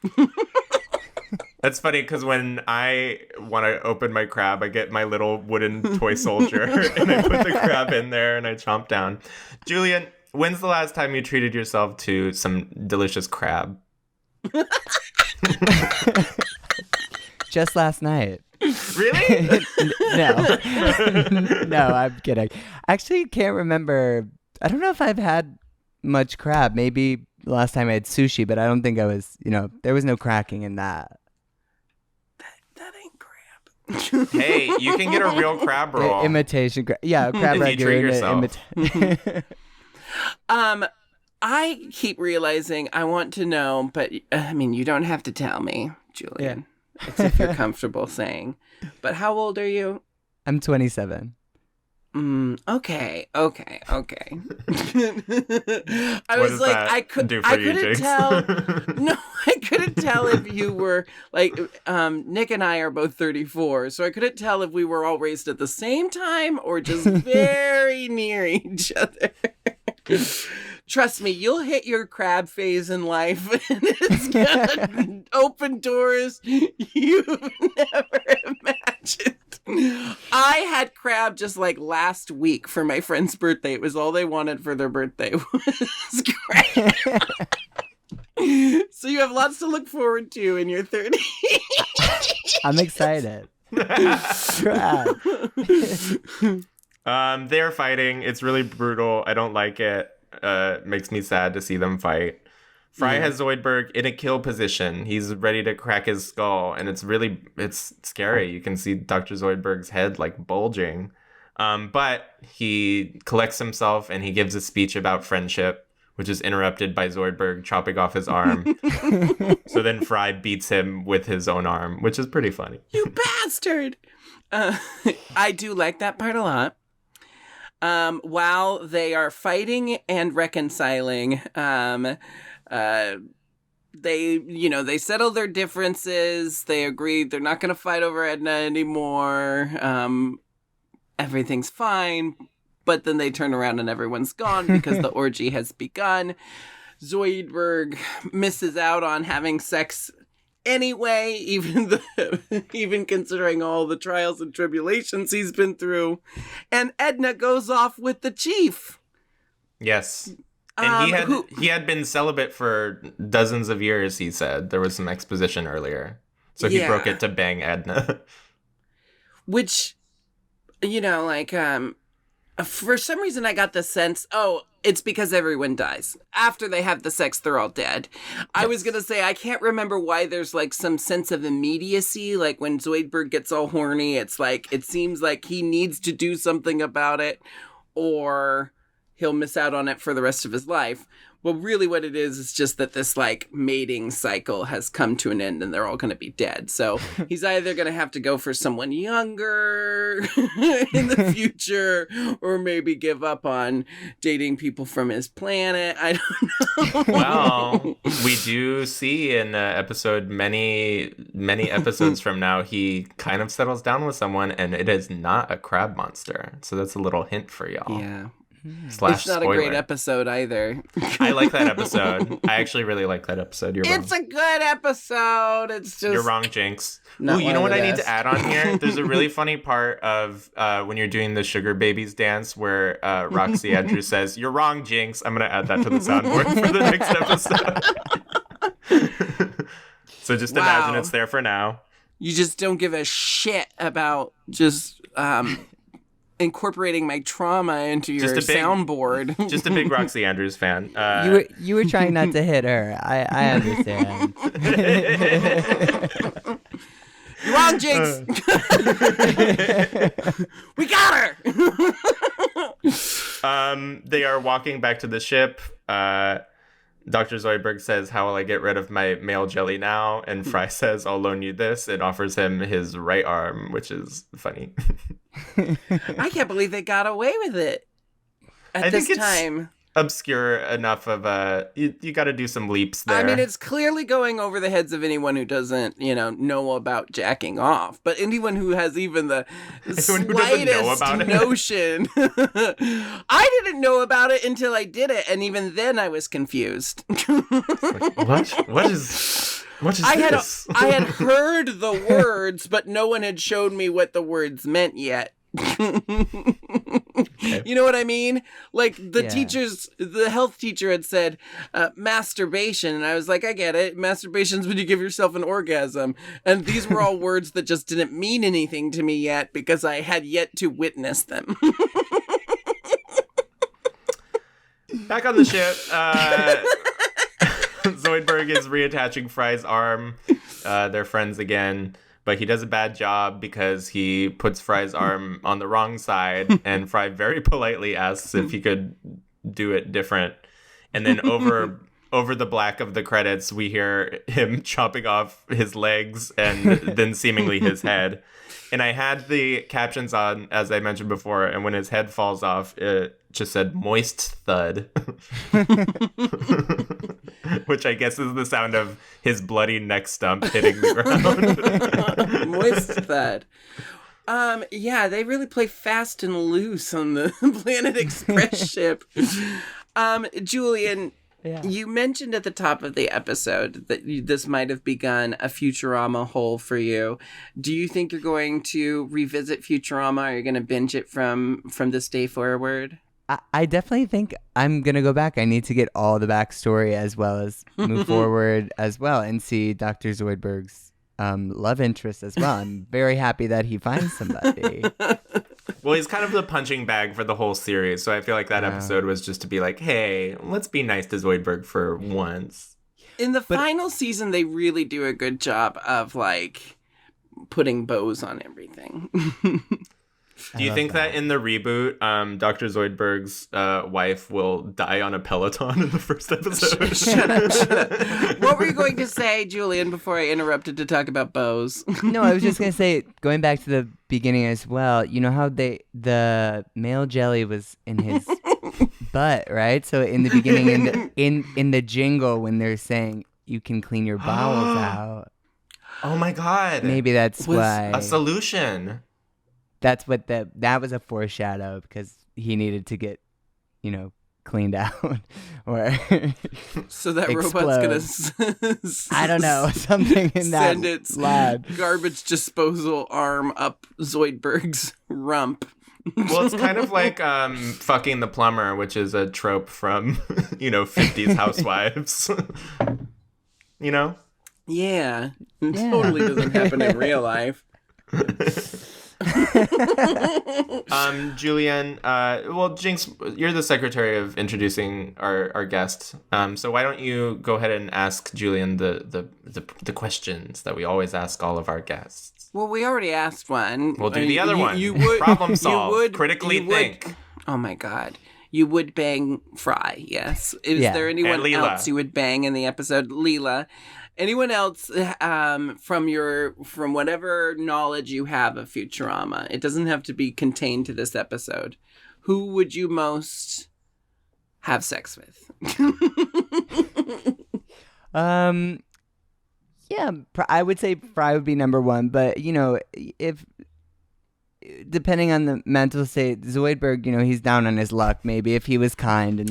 That's funny because when I want to open my crab, I get my little wooden toy soldier and I put the crab in there and I chomp down. Julian, when's the last time you treated yourself to some delicious crab? Just last night. Really? No. No, I'm kidding. Actually, can't remember. I don't know if I've had much crab. Maybe the last time I had sushi, but I don't think I was, there was no cracking in that. That ain't crab. Hey, you can get a real crab roll. Imitation crab. Yeah, a crab if you treat yourself. I keep realizing I want to know, but I mean, you don't have to tell me, Julian. Yeah. It's if you're comfortable saying. But how old are you? I'm 27. Okay. I was like, I couldn't tell. No, I couldn't tell if you were like, Nick and I are both 34, so I couldn't tell if we were all raised at the same time or just very near each other. Trust me, you'll hit your crab phase in life, and it's gonna open doors you've never imagined. I had crab just like last week for my friend's birthday. It was all they wanted for their birthday was crab. So you have lots to look forward to in your 30s. I'm excited. Crab. They're fighting. It's really brutal. I don't like it. Makes me sad to see them fight. Fry has Zoidberg in a kill position. He's ready to crack his skull, and it's scary. You can see Dr. Zoidberg's head like bulging. But he collects himself and he gives a speech about friendship, which is interrupted by Zoidberg chopping off his arm. So then Fry beats him with his own arm, which is pretty funny. You bastard! I do like that part a lot. While they are fighting and reconciling, they settle their differences. They agree they're not going to fight over Edna anymore. Everything's fine. But then they turn around and everyone's gone because the orgy has begun. Zoidberg misses out on having sex anyway, even considering all the trials and tribulations he's been through. And Edna goes off with the chief. Yes. And he had been celibate for dozens of years, he said. There was some exposition earlier. So he broke it to bang Edna. Which, for some reason I got the sense, it's because everyone dies. After they have the sex, they're all dead. I was going to say, I can't remember why there's like some sense of immediacy. Like when Zoidberg gets all horny, it's like, it seems like he needs to do something about it or he'll miss out on it for the rest of his life. Well, really what it is just that this like mating cycle has come to an end and they're all going to be dead. So he's either going to have to go for someone younger in the future or maybe give up on dating people from his planet. I don't know. Well, we do see in episode many episodes from now, he kind of settles down with someone and it is not a crab monster. So that's a little hint for y'all. Yeah. Slash it's not spoiler. a great episode either. I like that episode. I actually really like that episode. You're wrong. It's a good episode. It's just... You're wrong, Jinkx. Not Ooh, you one know of what the I need best. to add on here? There's a really funny part of when you're doing the Sugar Babies dance where Roxy Andrews says, "You're wrong, Jinkx." I'm going to add that to the soundboard for the next episode. So just imagine it's there for now. You just don't give a shit about just incorporating my trauma into your soundboard. Just a big Roxy Andrews fan. You were trying not to hit her. I understand. You're wrong, Jinkx. We got her. They are walking back to the ship. Dr. Zoidberg says, "How will I get rid of my male jelly now?" And Fry says, "I'll loan you this," and offers him his right arm, which is funny. I can't believe they got away with it at this time. Obscure enough of you got to do some leaps there. I mean, it's clearly going over the heads of anyone who doesn't, know about jacking off. But anyone who has even the slightest notion. I didn't know about it until I did it, and even then I was confused. What? What is this? I had heard the words, but no one had showed me what the words meant yet. Okay. You know what I mean? Like the health teacher had said masturbation, and I was like, I get it. Masturbation's when you give yourself an orgasm. And these were all words that just didn't mean anything to me yet because I had yet to witness them. Back on the ship, Zoidberg is reattaching Fry's arm. They're friends again. But he does a bad job because he puts Fry's arm on the wrong side, and Fry very politely asks if he could do it different. And then over the black of the credits, we hear him chopping off his legs and then seemingly his head. And I had the captions on, as I mentioned before, and when his head falls off, it just said "moist thud," which I guess is the sound of his bloody neck stump hitting the ground. Moist thud. Yeah, they really play fast and loose on the Planet Express ship. Julian, you mentioned at the top of the episode that this might have begun a Futurama hole for you. Do you think you're going to revisit Futurama? Or are you going to binge it from this day forward? I definitely think I'm going to go back. I need to get all the backstory as well as move forward as well and see Dr. Zoidberg's love interest as well. I'm very happy that he finds somebody. Well, he's kind of the punching bag for the whole series, so I feel like that episode was just to be like, hey, let's be nice to Zoidberg for once. In the final season, they really do a good job of, like, putting bows on everything. Do you think that in the reboot, Dr. Zoidberg's wife will die on a Peloton in the first episode? Shut up. What were you going to say, Julian, before I interrupted to talk about bows? No, I was just going to say, going back to the beginning as well, you know how the male jelly was in his butt, right? So in the beginning, in the jingle, when they're saying, you can clean your bowels out. Oh my God. Maybe that's why. A solution. That's what that was a foreshadow because he needed to get, cleaned out or so that explode. robot's gonna I don't know, something in that send its lab. garbage disposal arm up Zoidberg's rump. Well, it's kind of like fucking the plumber, which is a trope from 50s housewives. Yeah, it totally doesn't happen in real life. Julian, well, Jinkx, you're the secretary of introducing our guest. So why don't you go ahead and ask Julian the questions that we always ask all of our guests? Well, we already asked one. We'll do the other one. You would problem solve. Critically you would, think. Oh my God. You would bang Fry, yes. Is Yeah. there anyone And Leela. else you would bang in the episode? Leela. Anyone else from whatever knowledge you have of Futurama? It doesn't have to be contained to this episode. Who would you most have sex with? Yeah, I would say Fry would be number one, but if depending on the mental state, Zoidberg, he's down on his luck. Maybe if he was kind and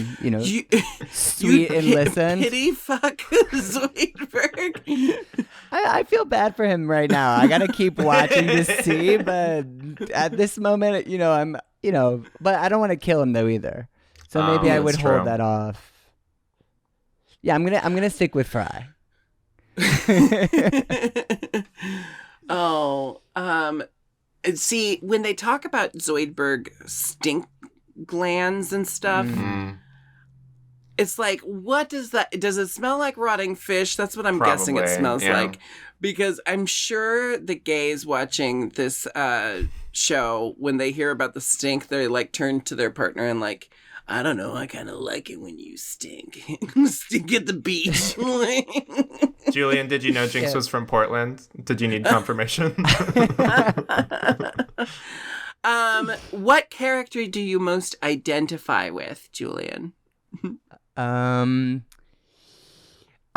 sweet and listen. Pity fuck Zoidberg. I feel bad for him right now. I gotta keep watching to see, but at this moment, but I don't want to kill him though either. So maybe I would hold that off. Yeah, I'm gonna stick with Fry. See, when they talk about Zoidberg stink glands and stuff, it's like, what does it smell like rotting fish? That's what I'm guessing it smells like. Because I'm sure the gays watching this show, when they hear about the stink, they like turn to their partner and like, I don't know, I kind of like it when you stink. Stink at the beach. Julian, did you know Jinkx was from Portland? Did you need confirmation? What character do you most identify with, Julian? I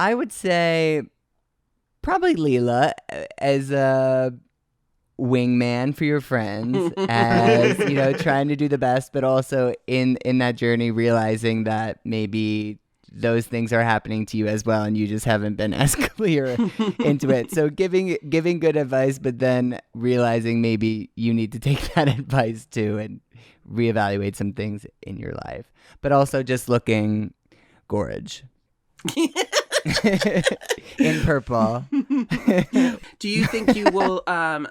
would say probably Leela as a wingman for your friends, as trying to do the best, but also in that journey realizing that maybe those things are happening to you as well, and you just haven't been as clear into it. So giving good advice, but then realizing maybe you need to take that advice too and reevaluate some things in your life, but also just looking gorge. In purple. Do you think you will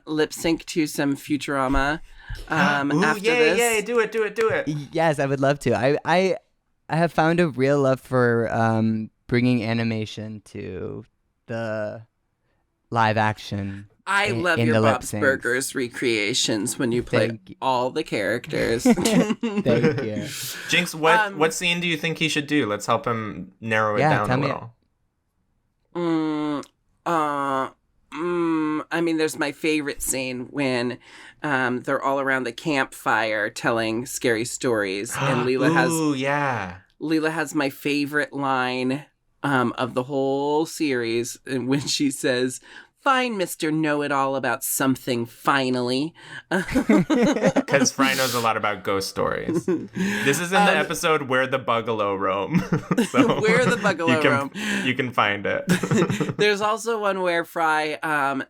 lip sync to some Futurama after this? Yeah, do it. Yes, I would love to. I have found a real love for bringing animation to the live action. I love in your the lip Bob's syncs. Burgers recreations when you play Thank you. all the characters. Thank you. Jinkx, what scene do you think he should do? Let's help him narrow it down a little. I mean, there's my favorite scene when they're all around the campfire telling scary stories, and Leela has my favorite line of the whole series, when she says, "Fine, Mr. Know-It-All about something, finally." Because Fry knows a lot about ghost stories. This is in the episode Where the Bugalo Roam. So Where the Bugalo Roam. You can find it. There's also one where Fry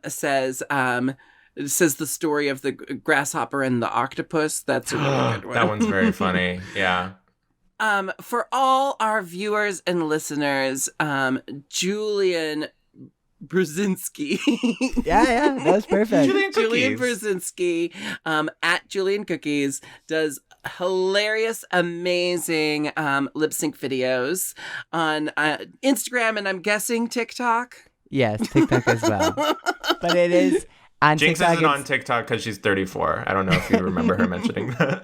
says the story of the grasshopper and the octopus. That's a really good one. That one's very funny. Yeah. For all our viewers and listeners, Julian Burzynski. Yeah, that was perfect. Julian Burzynski at Julian Cookies does hilarious, amazing lip sync videos on Instagram, and I'm guessing TikTok. Yes, TikTok as well. But it is on Jinkx TikTok. isn't on TikTok because she's 34. I don't know if you remember her mentioning that.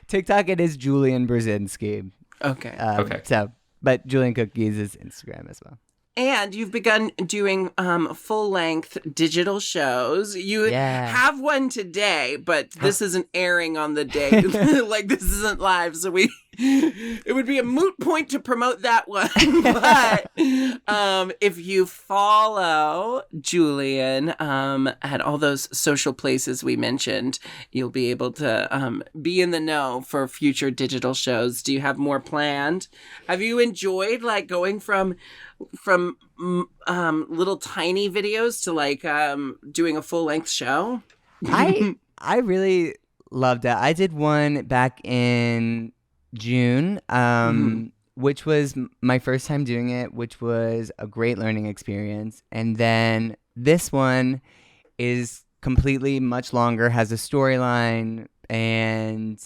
TikTok, it is Julian Burzynski. Okay. Okay. So, but Julian Cookies is Instagram as well. And you've begun doing full-length digital shows. You have one today, but this isn't airing on the day. Like, this isn't live, so it would be a moot point to promote that one. But if you follow Julian at all those social places we mentioned, you'll be able to be in the know for future digital shows. Do you have more planned? Have you enjoyed like going from little tiny videos to like doing a full-length show? I really loved it. I did one back in June, which was my first time doing it, which was a great learning experience. And then this one is completely much longer, has a storyline, and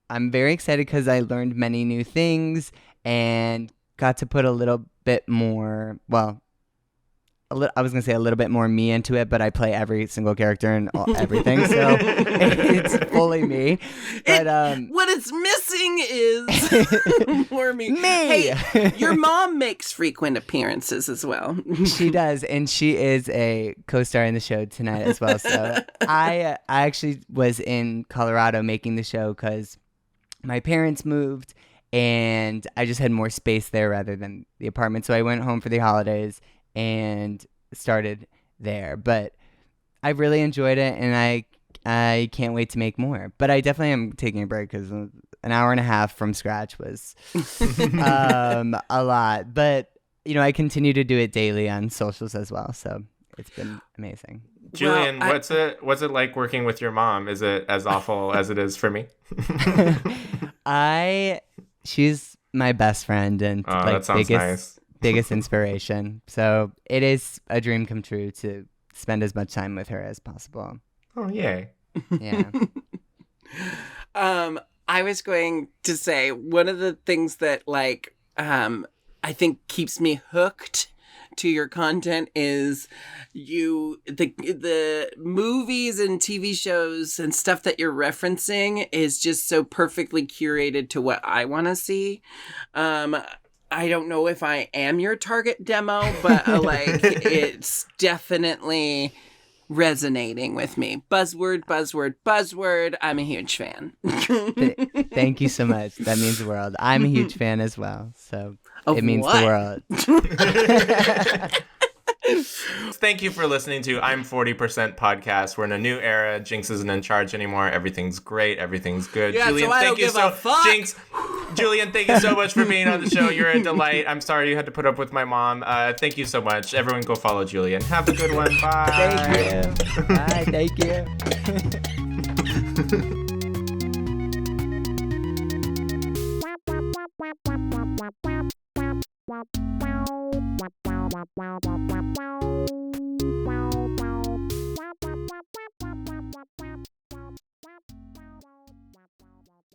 I'm very excited because I learned many new things and got to put a little bit more, well, I was going to say a little bit more me into it, but I play every single character and everything, so it's fully me. But what it's missing is more me. Hey, your mom makes frequent appearances as well. She does, and she is a co-star in the show tonight as well. So I actually was in Colorado making the show because my parents moved, and I just had more space there rather than the apartment. So I went home for the holidays and started there. But I really enjoyed it, and I can't wait to make more. But I definitely am taking a break because an hour and a half from scratch was a lot. But, you know, I continue to do it daily on socials as well. So it's been amazing. Julian, what's it like working with your mom? Is it as awful as it is for me? She's my best friend and that sounds nice. Biggest inspiration. So it is a dream come true to spend as much time with her as possible. Oh, yay. Yeah. I was going to say one of the things that I think keeps me hooked to your content is the movies and TV shows and stuff that you're referencing is just so perfectly curated to what I want to see. I don't know if I am your target demo, but it's definitely resonating with me. Buzzword, buzzword, buzzword. I'm a huge fan. Thank you so much. That means the world. I'm a huge fan as well. So it means the world. Thank you for listening to I'm 40% podcast. We're in a new era. Jinkx isn't in charge anymore. Everything's great. Everything's good. Yeah, Julian, so I thank don't you give a fuck. Jinkx, Julian, thank you so much for being on the show. You're a delight. I'm sorry you had to put up with my mom. Thank you so much. Everyone go follow Julian. Have a good one. Bye. Thank you. Bye. Thank you.